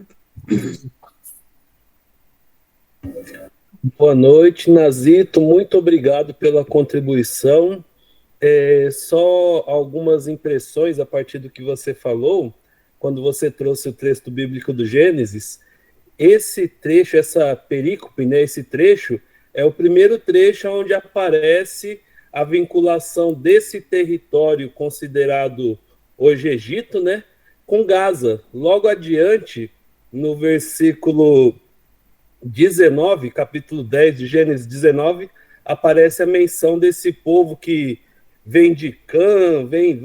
Boa noite, Nazito. Muito obrigado pela contribuição. Só algumas impressões a partir do que você falou, quando você trouxe o texto bíblico do Gênesis. Esse trecho, essa perícope, né, esse trecho, é o primeiro trecho onde aparece a vinculação desse território considerado hoje Egito, né, com Gaza. Logo adiante, no versículo 19, capítulo 10 de Gênesis 19, aparece a menção desse povo que vem de Cã, vem,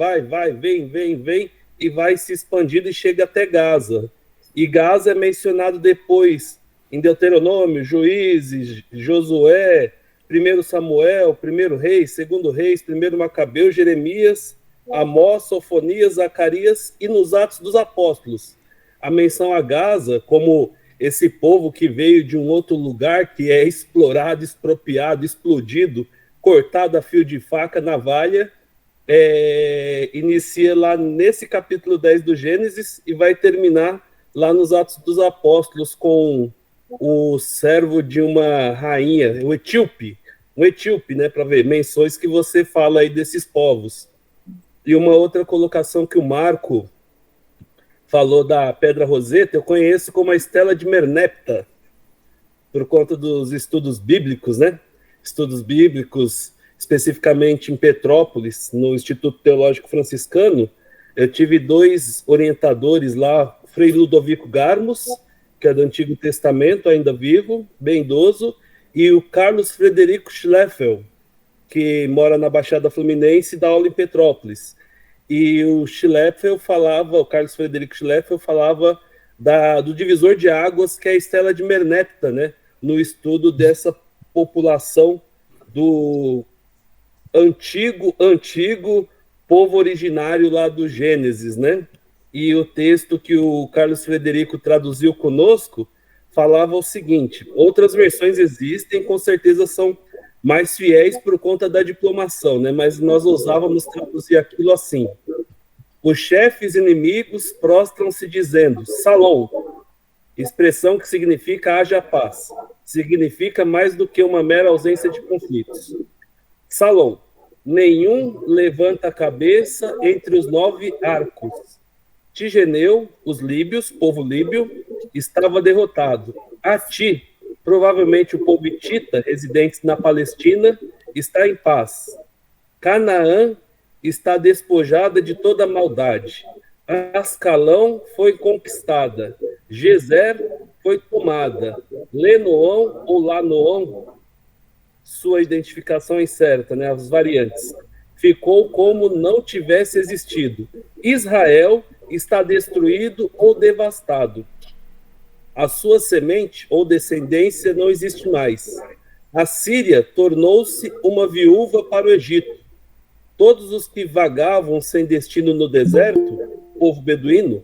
vem, e vai se expandindo e chega até Gaza. E Gaza é mencionado depois em Deuteronômio, Juízes, Josué, 1 Samuel, 1 Reis, 2 Reis, 1 Macabeu, Jeremias, Amós, Sofonias, Zacarias e nos Atos dos Apóstolos. A menção a Gaza como esse povo que veio de um outro lugar, que é explorado, expropriado, explodido, cortado a fio de faca, navalha, inicia lá nesse capítulo 10 do Gênesis e vai terminar lá nos Atos dos Apóstolos com o servo de uma rainha, um etíope, né, para ver menções que você fala aí desses povos. E uma outra colocação que o Marco falou da Pedra Roseta, eu conheço como a Estela de Merneptah, por conta dos estudos bíblicos, né? Estudos bíblicos, especificamente em Petrópolis, no Instituto Teológico Franciscano. Eu tive 2 orientadores lá, Frei Ludovico Garmos, que é do Antigo Testamento, ainda vivo, bem idoso, e o Carlos Frederico Schleffel, que mora na Baixada Fluminense e dá aula em Petrópolis. E o Carlos Frederico Schleffel falava do divisor de águas, que é a Estela de Merneptah, né? No estudo dessa população do antigo povo originário lá do Gênesis, né? E o texto que o Carlos Frederico traduziu conosco falava o seguinte: outras versões existem, com certeza são mais fiéis por conta da diplomação, né? Mas nós ousávamos traduzir aquilo assim: os chefes inimigos prostram-se dizendo Salom, expressão que significa haja paz, significa mais do que uma mera ausência de conflitos. Salom, nenhum levanta a cabeça entre os 9 arcos. Tigeneu, os líbios, povo líbio, estava derrotado. Ati, provavelmente o povo hitita, residentes na Palestina, está em paz. Canaã está despojada de toda maldade. Ascalão foi conquistada. Gezer foi tomada. Lenoão ou Lanoão, sua identificação é incerta, né, as variantes, ficou como não tivesse existido. Israel está destruído ou devastado. A sua semente ou descendência não existe mais. A Síria tornou-se uma viúva para o Egito. Todos os que vagavam sem destino no deserto, povo beduíno,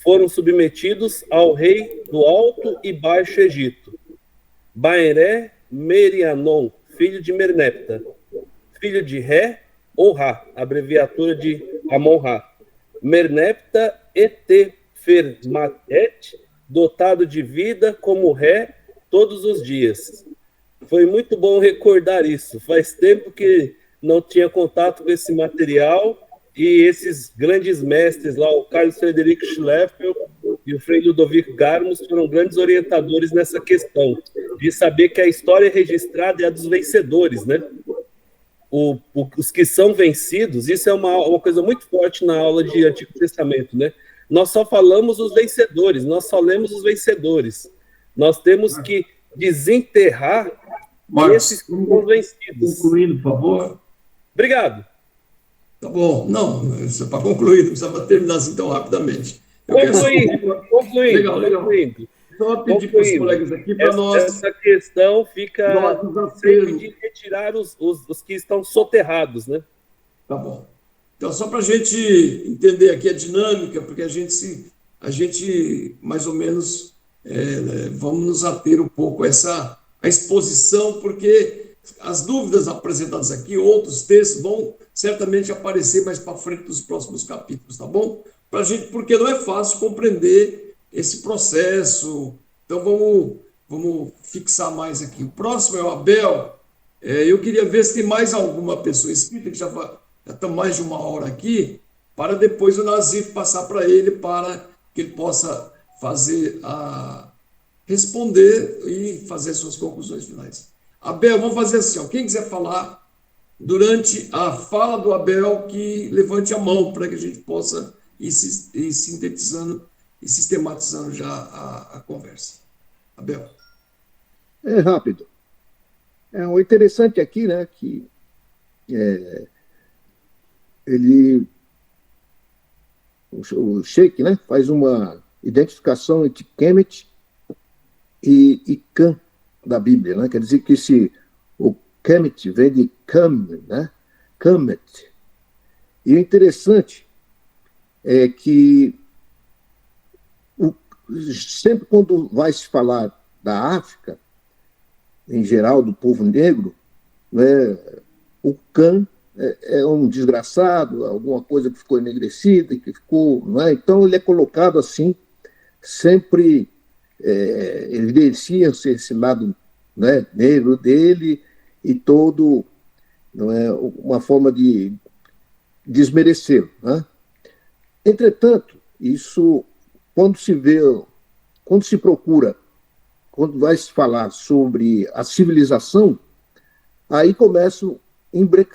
foram submetidos ao rei do Alto e Baixo Egito. Baeré Merianon, filho de Merneptah, filho de Ré ou Ra, abreviatura de Amon-Ra. Merneptah Etefermaet, dotado de vida como Ré todos os dias. Foi muito bom recordar isso. Faz tempo que não tinha contato com esse material e esses grandes mestres lá, o Carlos Frederico Schleffel e o Frei Ludovico Garmos, foram grandes orientadores nessa questão de saber que a história registrada é a dos vencedores, né? Os que são vencidos, isso é uma coisa muito forte na aula de Antigo Testamento, né? Nós só falamos os vencedores, nós só lemos os vencedores. Nós temos que desenterrar esses que são vencidos.
Concluindo, por favor.
Obrigado.
Tá bom. Não, isso é para concluir, não precisava terminar assim tão rapidamente.
Concluindo.
Só pedir para os colegas aqui para nós...
Essa questão fica sempre de retirar os que estão soterrados, né?
Tá bom. Então, só para a gente entender aqui a dinâmica, porque a gente mais ou menos, vamos nos ater um pouco a exposição, porque as dúvidas apresentadas aqui, outros textos, vão certamente aparecer mais para frente nos próximos capítulos, tá bom? Para a gente, porque não é fácil compreender esse processo. Então, vamos fixar mais aqui. O próximo é o Abel. Eu queria ver se tem mais alguma pessoa inscrita, que já estamos mais de 1 hora aqui, para depois o Nazir passar para ele, para que ele possa responder e fazer suas conclusões finais. Abel, vamos fazer assim, ó, quem quiser falar durante a fala do Abel, que levante a mão para que a gente possa ir sintetizando e sistematizando já a conversa. Abel.
É rápido. O interessante aqui, né, que o Sheikh, né, faz uma identificação entre Kemet e Cã da Bíblia, né? Quer dizer que o Kemet vem de Cam, né? Kemet. E o interessante é que sempre quando vai se falar da África, em geral do povo negro, né, o Cã é um desgraçado, alguma coisa que ficou enegrecida, que ficou, não é? Então ele é colocado assim, sempre evidencia-se esse lado, né, negro dele e todo, não é, uma forma de desmerecê-lo, né? Entretanto, isso quando se procura, quando vai se falar sobre a civilização, aí começa a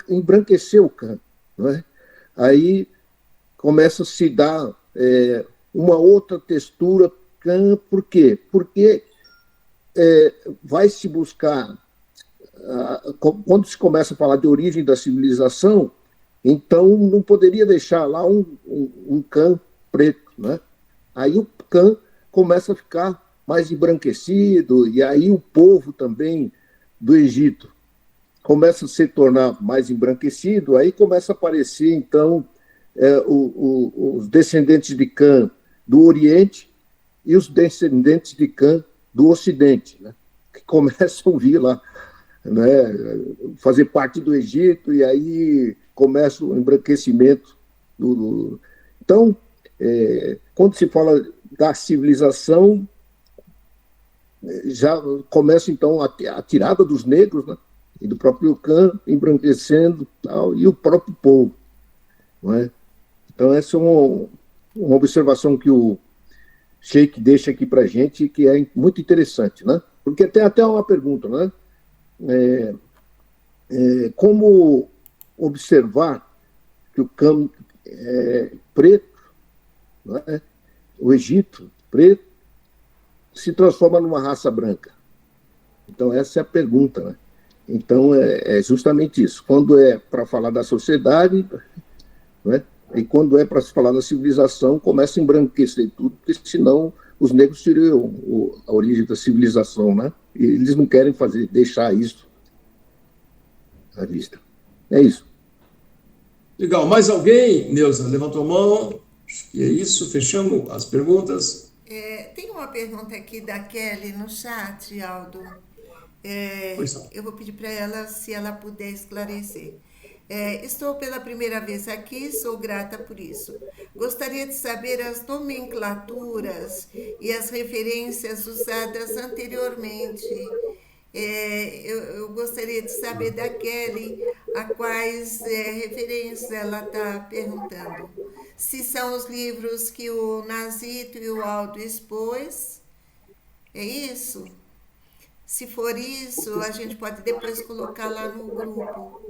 embranquecer o Cã, não é? Aí começa a se dar uma outra textura Cã. Por quê? Porque vai se buscar, quando se começa a falar de origem da civilização, então não poderia deixar lá um Cã preto, né? Aí o Cã começa a ficar mais embranquecido, e aí o povo também do Egito começa a se tornar mais embranquecido, aí começa a aparecer, então, os descendentes de Cã do Oriente e os descendentes de Cã do Ocidente, né? Que começam a vir lá, né, fazer parte do Egito, e aí começa o embranquecimento Então, quando se fala da civilização, já começa, então, a tirada dos negros, né, e do próprio Cã, embranquecendo, tal, e o próprio povo. Não é? Então, essa é uma observação que o Sheikh deixa aqui para a gente, que é muito interessante, né? Porque tem até uma pergunta, né? Como observar que o Cã preto, não é? O Egito preto, se transforma numa raça branca? Então, essa é a pergunta, né? Então, é justamente isso. Quando é para falar da sociedade, né? E quando é para se falar da civilização, começa a embranquecer tudo, porque senão os negros teriam a origem da civilização, né? E eles não querem deixar isso à vista. É isso.
Legal. Mais alguém? Neuza, levantou a mão. Acho que é isso. Fechamos as perguntas.
Tem uma pergunta aqui da Kelly no chat, Aldo. Eu vou pedir para ela, se ela puder esclarecer. Estou pela primeira vez aqui, sou grata por isso. Gostaria de saber as nomenclaturas e as referências usadas anteriormente. Eu gostaria de saber da Kelly a quais referências ela está perguntando. Se são os livros que o Nazito e o Aldo expôs, é isso? Se for isso, a gente pode depois colocar lá no grupo.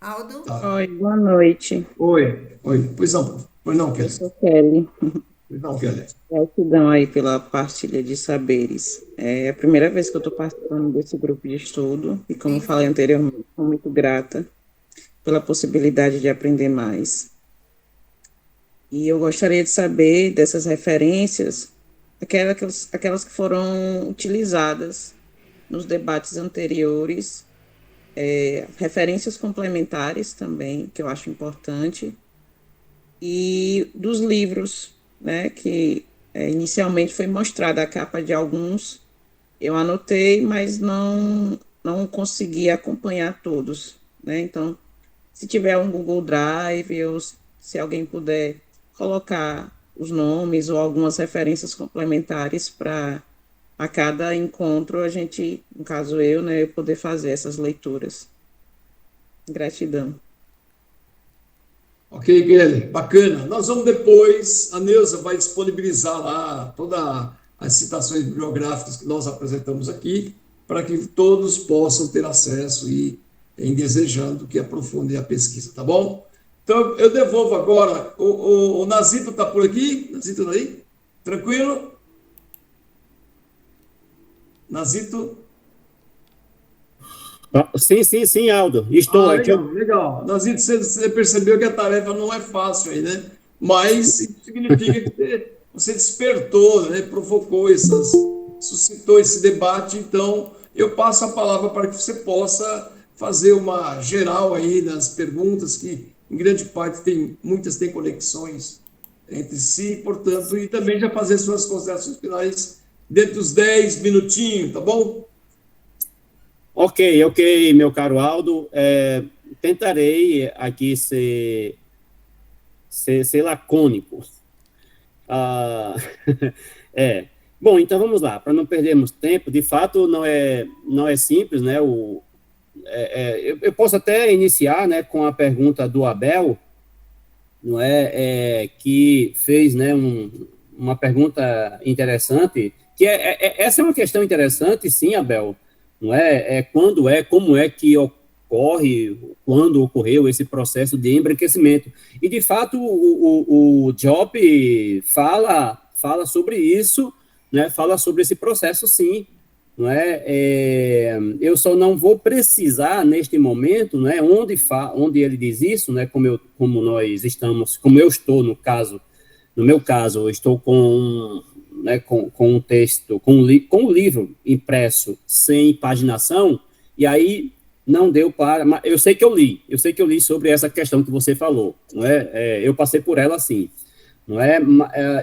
Aldo?
Oi, boa noite.
Oi. Pois não, Kelly.
Eu sou Kelly.
Pois não, Kelly.
Gratidão aí pela partilha de saberes. É a primeira vez que eu estou participando desse grupo de estudo e, como falei anteriormente, sou muito grata pela possibilidade de aprender mais. E eu gostaria de saber dessas referências, aquelas que foram utilizadas nos debates anteriores, referências complementares também, que eu acho importante, e dos livros, né, que inicialmente foi mostrada a capa de alguns, eu anotei, mas não não consegui acompanhar todos, né? Então, se tiver um Google Drive ou se alguém puder colocar os nomes ou algumas referências complementares para a cada encontro, a gente, no caso eu, né, eu poder fazer essas leituras. Gratidão.
Ok, Kelly, bacana. Nós vamos depois, a Neuza vai disponibilizar lá todas as citações bibliográficas que nós apresentamos aqui, para que todos possam ter acesso e, em desejando, que aprofundem a pesquisa, tá bom? Então, eu devolvo agora. O Nazito está por aqui? Nazito está aí? Tranquilo? Nazito?
Sim, Aldo. Estou aqui.
Legal. Nazito, você percebeu que a tarefa não é fácil aí, né? Mas isso significa que você despertou, né? Suscitou esse debate. Então, eu passo a palavra para que você possa fazer uma geral aí nas perguntas, que em grande parte muitas têm conexões entre si, portanto, e também já fazer suas considerações finais dentro dos 10 minutinhos, tá bom?
Ok, meu caro Aldo. Tentarei aqui ser lacônico. Bom, então vamos lá, para não perdermos tempo. De fato, não é simples, né? Eu posso até iniciar, né, com a pergunta do Abel, não é, que fez, né, uma pergunta interessante, que essa é uma questão interessante, sim, Abel, não é? Como é que ocorre, quando ocorreu esse processo de embranquecimento? E, de fato, o Job fala sobre isso, né? Fala sobre esse processo, sim, não é? Eu só não vou precisar, neste momento, né, onde ele diz isso, né, como eu estou, no meu caso, eu estou com um texto, com um livro impresso sem paginação, e aí não deu para... Mas eu sei que eu li sobre essa questão que você falou, não é? Eu passei por ela, sim, não é?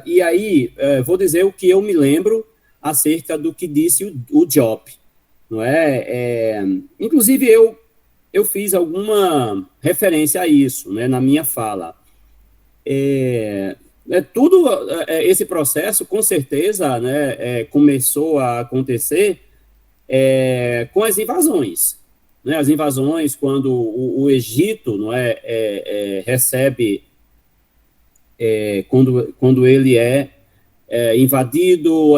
E aí, vou dizer o que eu me lembro acerca do que disse o Job, não é? Inclusive, eu fiz alguma referência a isso, né, na minha fala. Esse processo, com certeza, né, começou a acontecer com as invasões, né? As invasões, quando o Egito, não recebe, quando ele é invadido,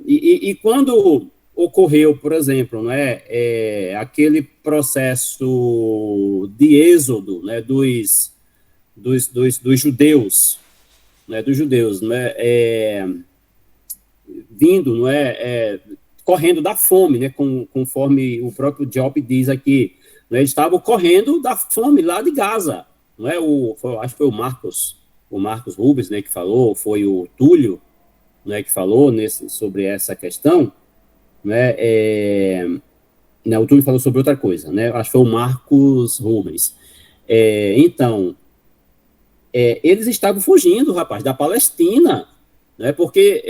e quando ocorreu, por exemplo, aquele processo de êxodo, né, dos judeus, vindo, correndo da fome, né, conforme o próprio Job diz aqui, né, eles estavam correndo da fome lá de Gaza, não é? Acho que foi o Marcos Rubens, né, que falou, foi o Túlio, né, que falou sobre essa questão, né? O Túlio falou sobre outra coisa, né? Acho que foi o Marcos Rubens. Então, eles estavam fugindo, rapaz, da Palestina, né? Porque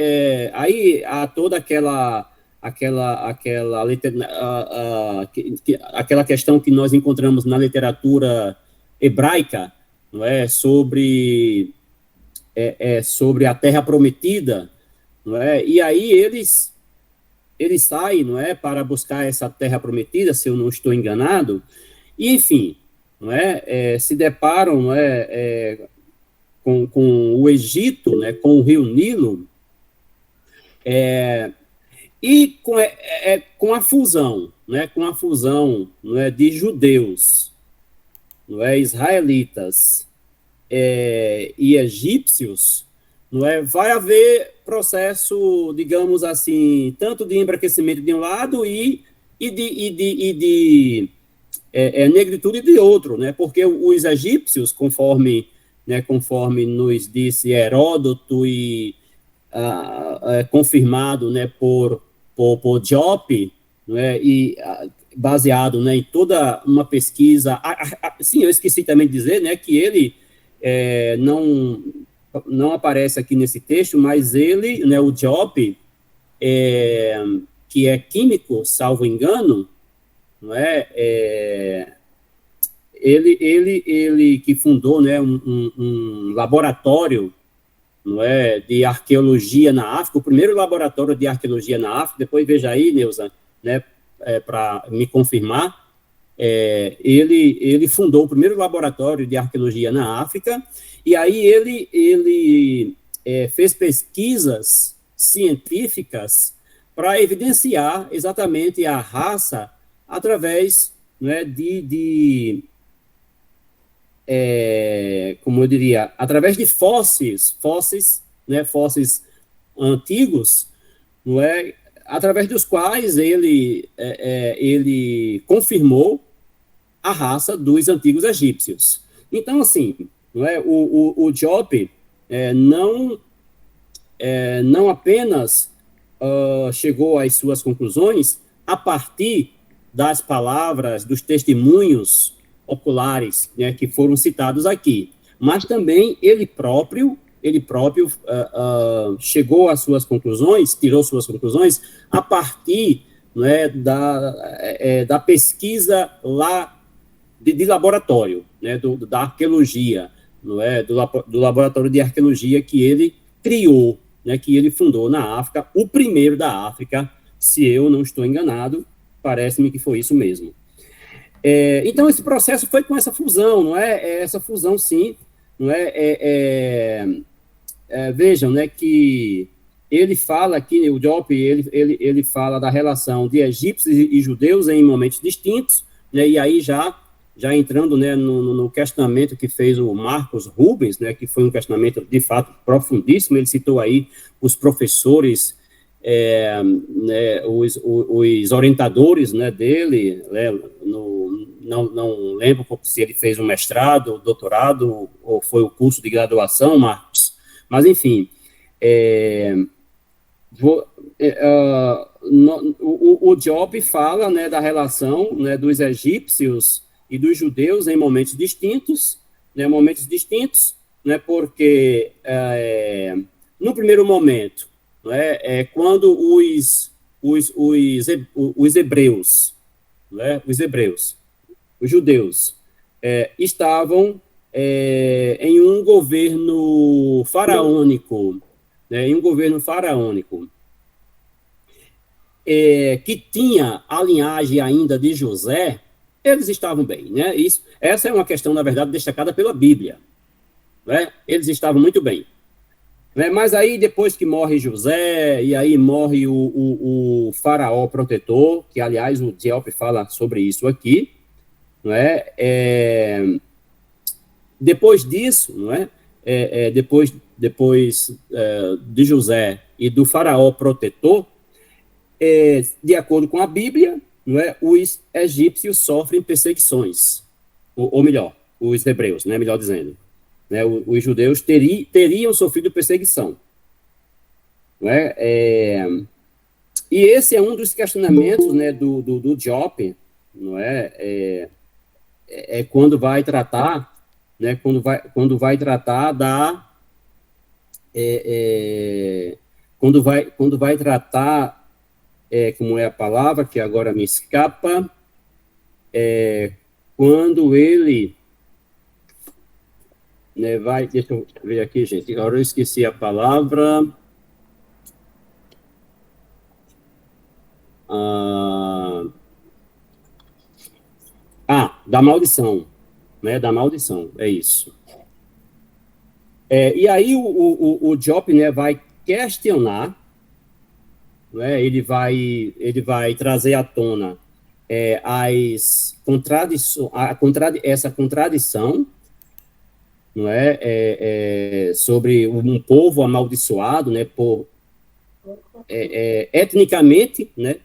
aí há toda aquela questão que nós encontramos na literatura hebraica, não é? Sobre a Terra Prometida, não é? E aí eles saem, não é, para buscar essa Terra Prometida, se eu não estou enganado, e enfim, não é? Se deparam, não é, com o Egito, né, com o Rio Nilo, e com a fusão, né, não é, de judeus, não é, israelitas e egípcios, não é, vai haver processo, digamos assim, tanto de embranquecimento de um lado e de negritude de outro, né, porque os egípcios, conforme nos disse Heródoto e confirmado, né, por Job, né, e baseado, né, em toda uma pesquisa. Sim, eu esqueci também de dizer, né, que ele não aparece aqui nesse texto, mas ele, né, o Job, que é químico, salvo engano, não é? Ele que fundou, né, um laboratório, não é, de arqueologia na África, o primeiro laboratório de arqueologia na África. Depois veja aí, Neuza, né, para me confirmar. Ele fundou o primeiro laboratório de arqueologia na África, e aí ele fez pesquisas científicas para evidenciar exatamente a raça através, né, como eu diria, através de fósseis, né, fósseis antigos, não é, através dos quais ele confirmou a raça dos antigos egípcios. Então, assim, não é, o Diop não apenas chegou às suas conclusões a partir das palavras, dos testemunhos oculares, né, que foram citados aqui, mas também ele próprio chegou às suas conclusões, tirou suas conclusões a partir, né, da pesquisa lá de laboratório, né, da arqueologia, não é, do laboratório de arqueologia que ele criou, né, que ele fundou na África, o primeiro da África, se eu não estou enganado, parece-me que foi isso mesmo. Então, esse processo foi com essa fusão, não é? Essa fusão, sim, não é? Vejam, né, que ele fala aqui, o Diop, ele fala da relação de egípcios e judeus em momentos distintos, né, e aí já entrando, né, no questionamento que fez o Marcos Rubens, né, que foi um questionamento, de fato, profundíssimo. Ele citou aí os professores, né, os orientadores, né, dele, né, não lembro se ele fez um mestrado, doutorado, ou foi o curso de graduação, Marcos, mas, enfim, o Diop fala, né, da relação, né, dos egípcios e dos judeus em momentos distintos, né, porque no primeiro momento, né, quando os hebreus, né, os judeus, estavam em um governo faraônico, né, que tinha a linhagem ainda de José, eles estavam bem, né? Essa é uma questão, na verdade, destacada pela Bíblia, né? Eles estavam muito bem, né? Mas aí, depois que morre José, e aí morre o faraó protetor, que, aliás, o Diop fala sobre isso aqui, não é? Depois disso, não é? Depois de José e do faraó protetor, de acordo com a Bíblia, não é, os egípcios sofrem perseguições, ou melhor, os hebreus, né, melhor dizendo, né, os judeus teriam sofrido perseguição, não é? E esse é um dos questionamentos, né, do Diop, não é? Quando vai tratar, né, quando vai tratar da quando vai tratar, como é a palavra, que agora me escapa, quando ele, né, deixa eu ver aqui, gente, agora eu esqueci a palavra, da maldição, né, da maldição, é isso. E aí o Diop, né, vai questionar, né, ele vai trazer à tona essa contradição, não é, sobre um povo amaldiçoado, né, etnicamente, né,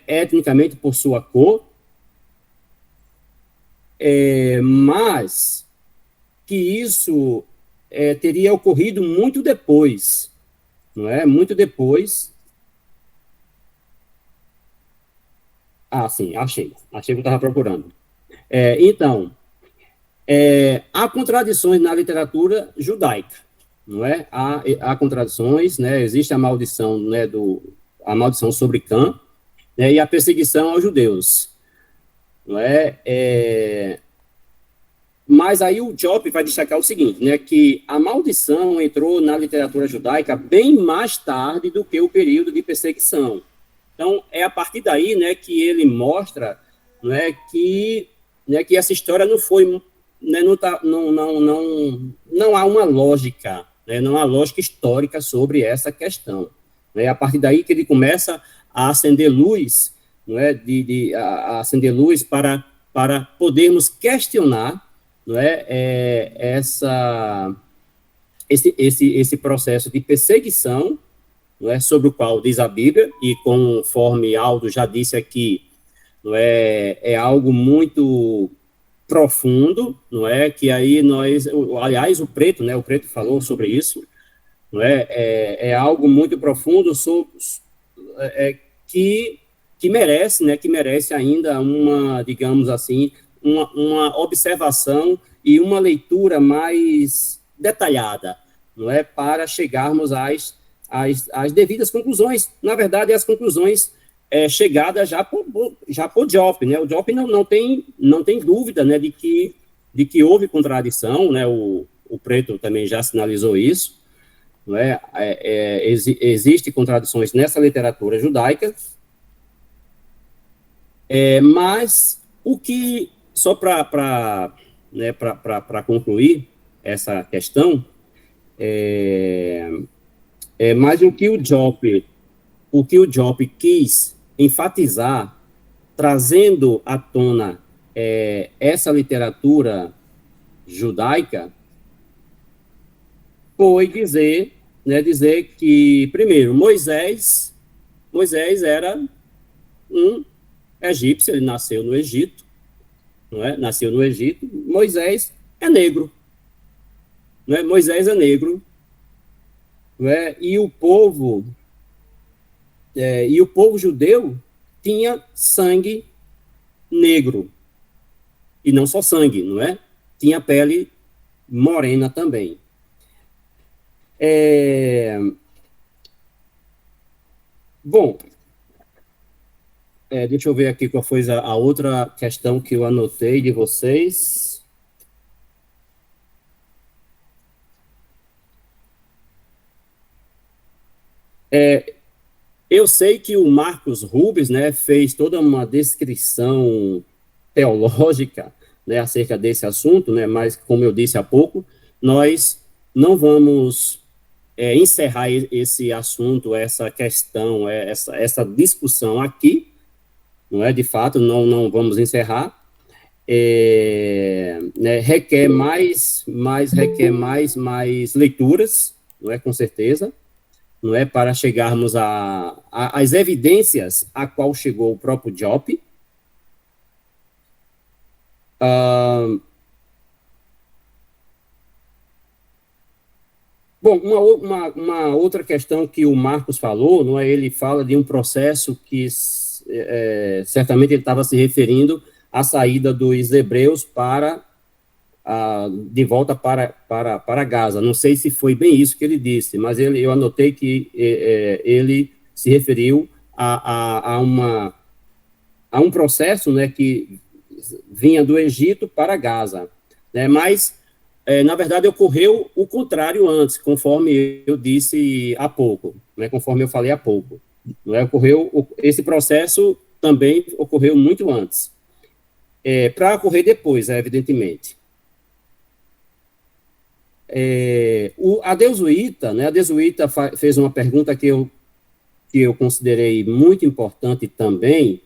etnicamente por sua cor, mas que isso teria ocorrido muito depois, não é? Muito depois. Sim, achei o que eu estava procurando. Então, há contradições na literatura judaica, não é? Há contradições, né? Existe a maldição, né, a maldição sobre Cã, né, e a perseguição aos judeus. Não é? Mas aí o Diop vai destacar o seguinte, né, que a maldição entrou na literatura judaica bem mais tarde do que o período de perseguição. Então, é a partir daí, né, que ele mostra, que essa história não foi, né, não há uma lógica, né, não há lógica histórica sobre essa questão. É a partir daí que ele começa a acender luz, a acender luz para podermos questionar, esse processo de perseguição, sobre o qual diz a Bíblia, e conforme Aldo já disse aqui, é algo muito profundo, que aí aliás, o Preto falou sobre isso, é algo muito profundo que merece ainda uma, digamos assim, uma observação e uma leitura mais detalhada, para chegarmos às devidas conclusões. Na verdade, as conclusões chegadas já por Diop, O Diop não tem dúvida, de que houve contradição, o Preto também já sinalizou isso, Existem contradições nessa literatura judaica, mas o que, só para concluir essa questão, mas o que o Diop quis enfatizar, trazendo à tona essa literatura judaica, foi dizer que, primeiro, Moisés era um egípcio, ele nasceu no Egito, nasceu no Egito. Moisés é negro, Moisés é negro, e o povo judeu tinha sangue negro, e não só sangue, tinha pele morena também. Bom, deixa eu ver aqui qual foi a outra questão que eu anotei de vocês. Eu sei que o Marcos Rubens, fez toda uma descrição teológica, acerca desse assunto, mas, como eu disse há pouco, nós não vamos encerrar esse assunto, essa questão, essa discussão aqui, de fato, não vamos encerrar. Requer mais leituras, com certeza, para chegarmos às evidências a qual chegou o próprio Diop. Bom, uma outra questão que o Marcos falou, ele fala de um processo que certamente ele estava se referindo à saída dos hebreus de volta para Gaza. Não sei se foi bem isso que ele disse, mas eu anotei que ele se referiu a um processo, que vinha do Egito para Gaza, mas na verdade, ocorreu o contrário antes, conforme eu disse há pouco, conforme eu falei há pouco. Esse processo também ocorreu muito antes, para ocorrer depois, evidentemente. A Desuíta, fez uma pergunta que eu considerei muito importante também,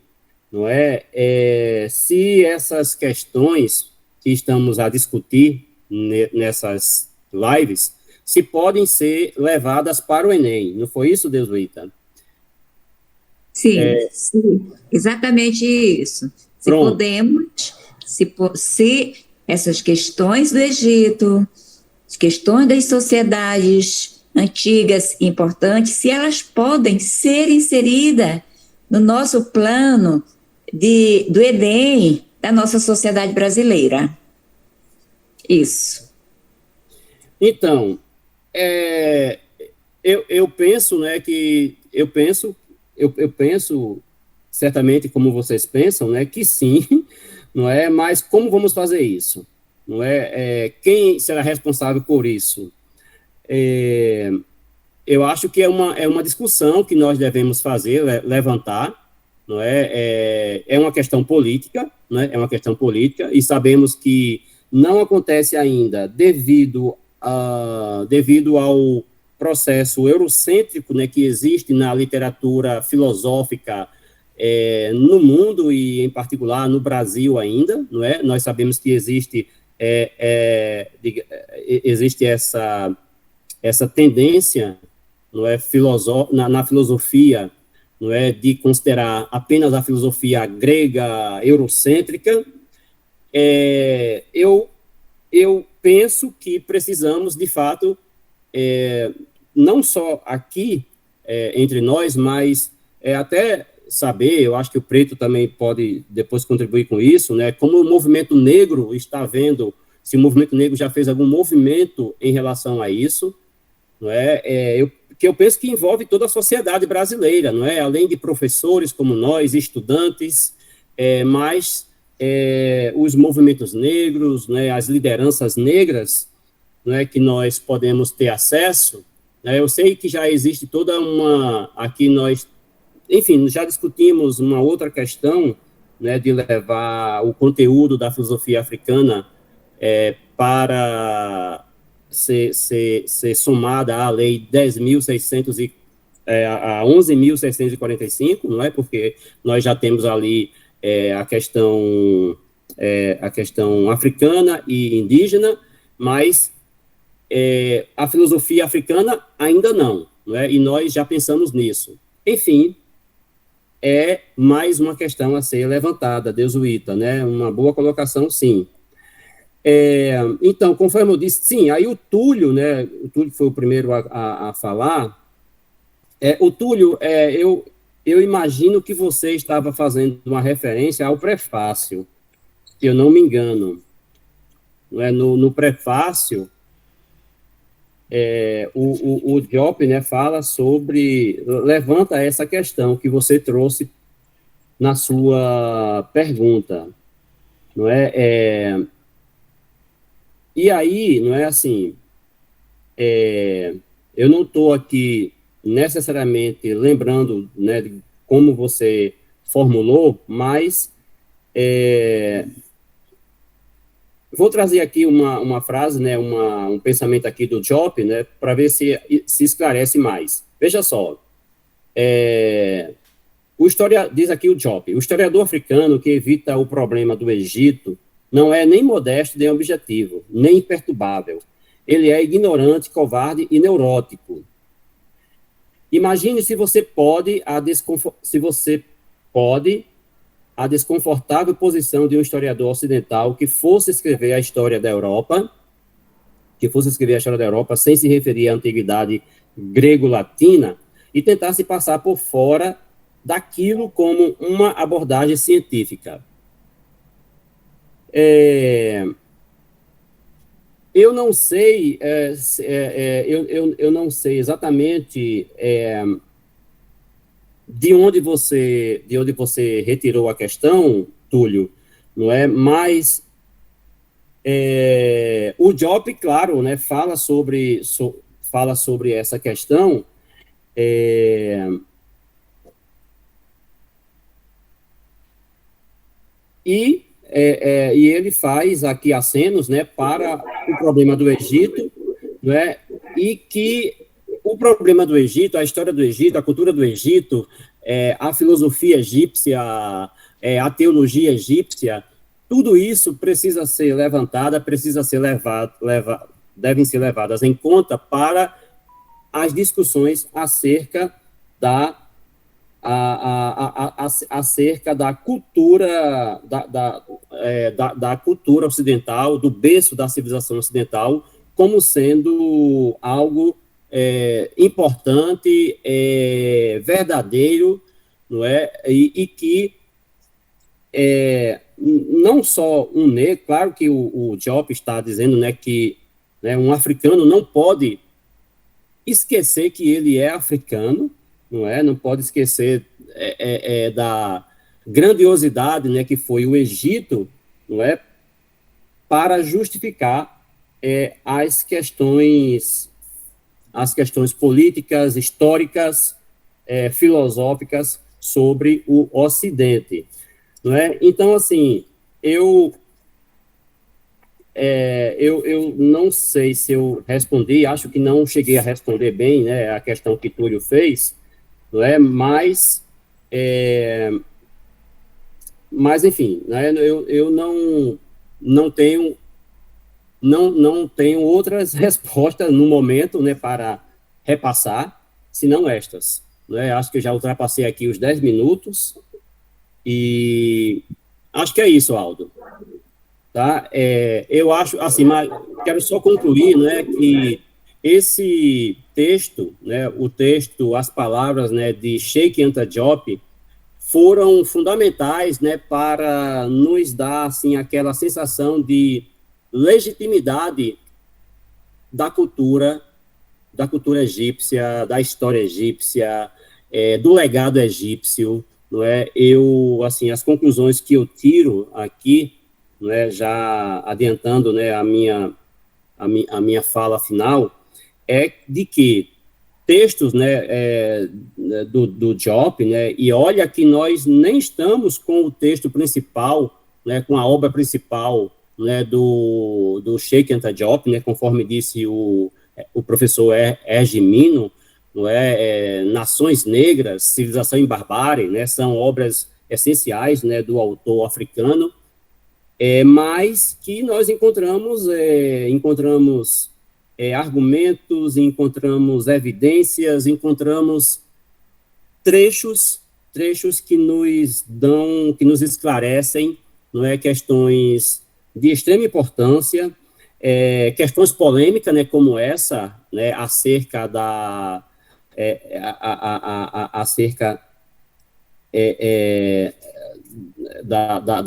se essas questões que estamos a discutir nessas lives, se podem ser levadas para o Enem. Não foi isso, Desuíta?
Sim, sim, exatamente isso. Se
Pronto.
podemos, se essas questões do Egito, as questões das sociedades antigas e importantes, se elas podem ser inseridas no nosso plano do Enem, da nossa sociedade brasileira. Isso. Então, eu penso,
eu penso, certamente como vocês pensam, né, que sim, não é? Mas como vamos fazer isso? Não é? Quem será responsável por isso? Eu acho que é uma discussão que nós devemos fazer, levantar, não é? É uma questão política, né? É uma questão política, e sabemos que não acontece ainda devido ao processo eurocêntrico, né, que existe na literatura filosófica no mundo e, em particular, no Brasil ainda, não é? Nós sabemos que existe essa tendência, não é, na filosofia, não é, de considerar apenas a filosofia grega eurocêntrica. Eu penso que precisamos, de fato, não só aqui entre nós, mas até saber, eu acho que o Preto também pode depois contribuir com isso, né, como o movimento negro está vendo, se o movimento negro já fez algum movimento em relação a isso, não é? Que eu penso que envolve toda a sociedade brasileira, não é? Além de professores como nós, estudantes, mas os movimentos negros, né, as lideranças negras, não é, que nós podemos ter acesso, né? Eu sei que já existe toda aqui nós, enfim, já discutimos uma outra questão, né, de levar o conteúdo da filosofia africana para ser somada à lei 10.600 a 11.645, não é? Porque nós já temos ali a questão africana e indígena, mas a filosofia africana ainda não é? E nós já pensamos nisso. Enfim, é mais uma questão a ser levantada, Desuíta, né? Uma boa colocação, sim. Então, conforme eu disse, sim, aí o Túlio, né, o Túlio foi o primeiro a falar, o Túlio, eu imagino que você estava fazendo uma referência ao prefácio, se eu não me engano, não é? No prefácio, o Diop, né, levanta essa questão que você trouxe na sua pergunta, não é? E aí, não é assim, eu não estou aqui necessariamente lembrando, né, de como você formulou, mas vou trazer aqui uma frase, né, um pensamento aqui do Diop, né, para ver se esclarece mais. Veja só, diz aqui o Diop, o historiador africano que evita o problema do Egito não é nem modesto, nem objetivo, nem imperturbável. Ele é ignorante, covarde e neurótico. Imagine se você pode a desconfortável posição de um historiador ocidental que fosse escrever a história da Europa, sem se referir à antiguidade grego-latina, e tentasse passar por fora daquilo como uma abordagem científica. Eu não sei, eu não sei exatamente de onde você retirou a questão, Túlio, não é? Mas o Diop, claro, né, fala sobre essa questão. E ele faz aqui acenos, né, para o problema do Egito, né, e que o problema do Egito, a história do Egito, a cultura do Egito, a filosofia egípcia, a teologia egípcia, tudo isso precisa ser levantada, devem ser levadas em conta para as discussões acerca da cultura da cultura ocidental, do berço da civilização ocidental, como sendo algo importante, verdadeiro, não é? E que não só um negro, claro que o Diop está dizendo, né, que, né, um africano não pode esquecer que ele é africano, não é? Não pode esquecer da grandiosidade, né, que foi o Egito, não é, para justificar as questões políticas, históricas, filosóficas sobre o Ocidente, não é? Então, assim, eu não sei se eu respondi, acho que não cheguei a responder bem, né, a questão que Túlio fez, não é? Mas enfim, né, eu não tenho outras respostas no momento, né, para repassar, senão estas, né? Acho que eu já ultrapassei aqui os 10 minutos e acho que é isso, Aldo. Tá? Eu acho, assim, mas quero só concluir, né, que esse texto, né, o texto, as palavras, né, de Cheikh Anta Diop foram fundamentais, né, para nos dar, assim, aquela sensação de legitimidade da cultura egípcia, da história egípcia, do legado egípcio, não é? Assim, as conclusões que eu tiro aqui, né, já adiantando, né, a minha fala final, é de que textos, né, do Diop, né, e olha que nós nem estamos com o texto principal, né, com a obra principal, né, do Cheikh Anta Diop, né, conforme disse o professor Ergimino, não é, Nações Negras, Civilização em Barbárie, né, são obras essenciais, né, do autor africano, mas que nós encontramos argumentos, encontramos evidências, encontramos trechos que nos esclarecem, não é, questões de extrema importância, questões polêmicas, né, como essa, né, acerca da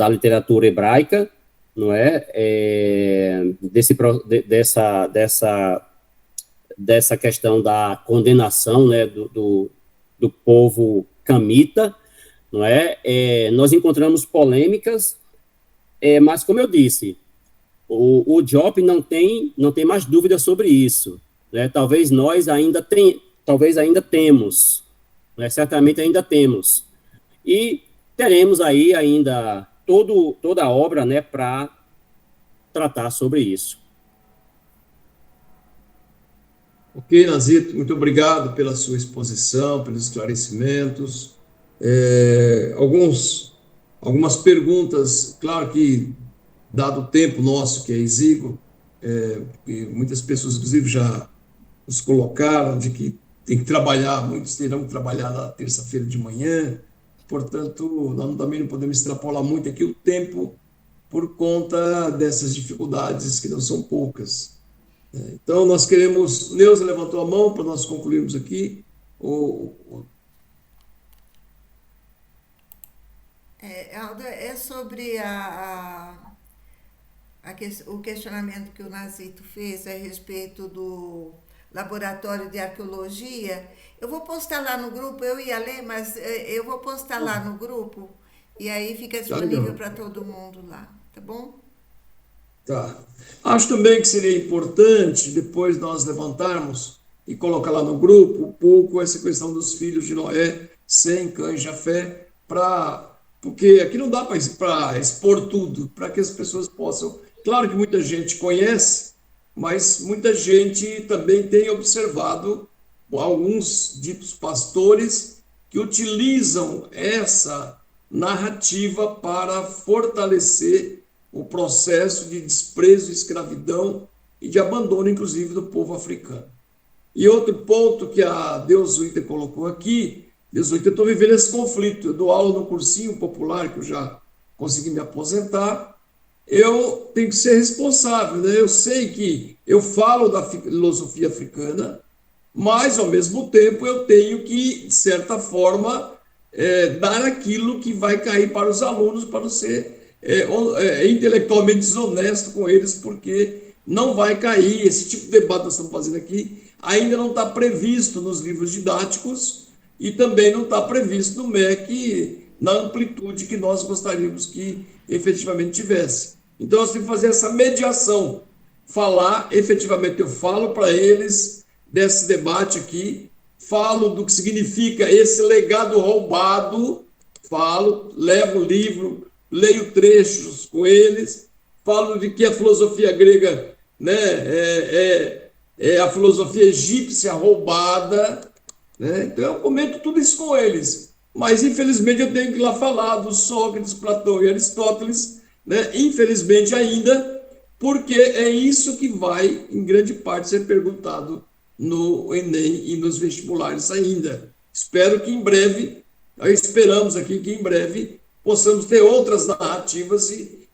literatura hebraica, não é? Dessa questão da condenação, né, do povo camita, não é? Nós encontramos polêmicas, mas, como eu disse, o Diop não tem mais dúvida sobre isso, né? Talvez ainda temos, né? Certamente ainda temos, e teremos aí ainda toda a obra, né, para tratar sobre isso.
Ok, Nazito, muito obrigado pela sua exposição, pelos esclarecimentos. Algumas perguntas, claro que, dado o tempo nosso, que é exíguo, porque muitas pessoas, inclusive, já nos colocaram de que tem que trabalhar, muitos terão que trabalhar na terça-feira de manhã, portanto, nós também não podemos extrapolar muito aqui o tempo por conta dessas dificuldades que não são poucas. Então, nós queremos... Neuza levantou a mão para nós concluirmos aqui.
Aldo, sobre o questionamento que o Nazito fez a respeito do Laboratório de Arqueologia. Eu vou postar lá no grupo, eu ia ler, mas eu vou postar lá no grupo e aí fica disponível para todo mundo lá, tá bom?
Tá. Acho também que seria importante depois nós levantarmos e colocar lá no grupo um pouco essa questão dos filhos de Noé, Sem, Cã e Jafé, porque aqui não dá para expor tudo, para que as pessoas possam... Claro que muita gente conhece, mas muita gente também tem observado alguns ditos pastores que utilizam essa narrativa para fortalecer o processo de desprezo, escravidão e de abandono, inclusive, do povo africano. E outro ponto que a Deusuíta colocou aqui, Deusuíta, eu estou vivendo esse conflito, eu dou aula no cursinho popular, que eu já consegui me aposentar, eu tenho que ser responsável, né? Eu sei que eu falo da filosofia africana, mas, ao mesmo tempo, eu tenho que, de certa forma, dar aquilo que vai cair para os alunos, para não ser intelectualmente desonesto com eles, porque não vai cair. Esse tipo de debate que nós estamos fazendo aqui ainda não está previsto nos livros didáticos, e também não está previsto no MEC na amplitude que nós gostaríamos que efetivamente tivesse. Então, nós temos que fazer essa mediação, falar, efetivamente, eu falo para eles desse debate aqui, falo do que significa esse legado roubado, falo, levo o livro, leio trechos com eles, falo de que a filosofia grega, né, é a filosofia egípcia roubada, né? Então eu comento tudo isso com eles, mas infelizmente eu tenho que ir lá falar do Sócrates, Platão e Aristóteles, né? Infelizmente ainda, porque é isso que vai, em grande parte, ser perguntado no Enem e nos vestibulares ainda. Espero que em breve, esperamos aqui que em breve possamos ter outras narrativas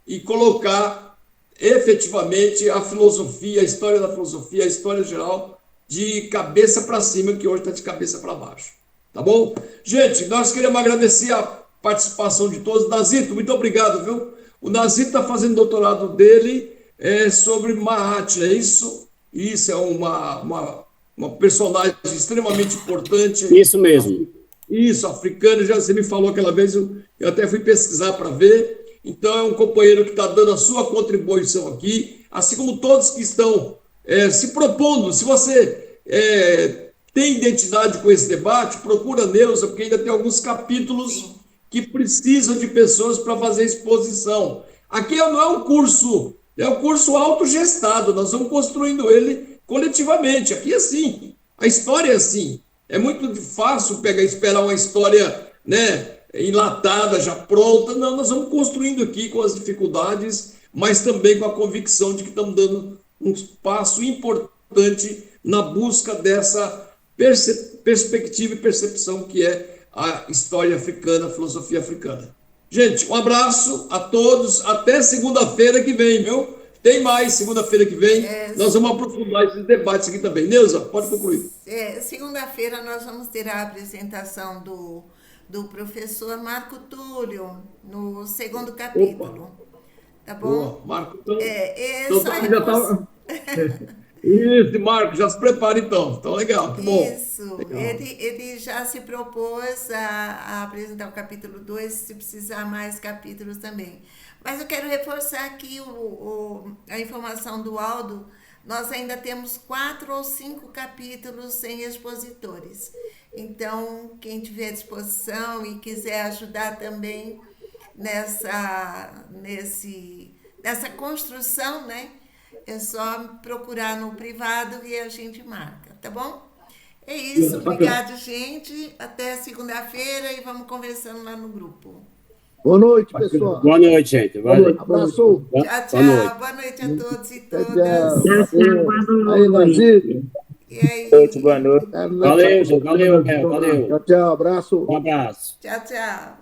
e colocar efetivamente a filosofia, a história da filosofia, a história geral, de cabeça para cima, que hoje está de cabeça para baixo. Tá bom? Gente, nós queremos agradecer a participação de todos. Nazito, muito obrigado, viu? O Nazito está fazendo doutorado dele sobre Mahat, é isso? Isso é uma personagem extremamente importante.
Isso mesmo.
Isso, africano, já você me falou aquela vez, eu até fui pesquisar para ver. Então, é um companheiro que está dando a sua contribuição aqui, assim como todos que estão se propondo. Se você tem identidade com esse debate, procura a Neuza, porque ainda tem alguns capítulos que precisam de pessoas para fazer exposição. Aqui não é um curso, é um curso autogestado, nós vamos construindo ele coletivamente. Aqui é assim, a história é assim. É muito fácil esperar uma história, né, enlatada, já pronta. Não, nós vamos construindo aqui com as dificuldades, mas também com a convicção de que estamos dando um passo importante na busca dessa perspectiva e percepção que é a história africana, a filosofia africana. Gente, um abraço a todos, até segunda-feira que vem, viu? Tem mais segunda-feira que vem, nós vamos aprofundar esses debates aqui também. Neuza, pode concluir.
Segunda-feira nós vamos ter a apresentação do professor Marco Túlio, no segundo capítulo. Opa. Tá bom?
Boa, Marco Túlio. Isso, Marco, já se prepara então. Então, legal, que bom.
Isso, legal. Ele já se propôs a apresentar o capítulo 2, se precisar mais capítulos também. Mas eu quero reforçar aqui a informação do Aldo. Nós ainda temos 4 ou 5 capítulos sem expositores. Então, quem tiver disposição e quiser ajudar também nessa construção, né? É só procurar no privado e a gente marca, tá bom? É isso, obrigado, gente. Até segunda-feira e vamos conversando lá no grupo.
Boa noite, pessoal.
Boa noite, gente.
Abraço.
Tchau, tchau. Boa noite a todos e todas.
Aí, Nazito.
E aí?
Boa noite.
Valeu, gente. Valeu.
Tchau, abraço.
Um abraço.
Tchau, tchau.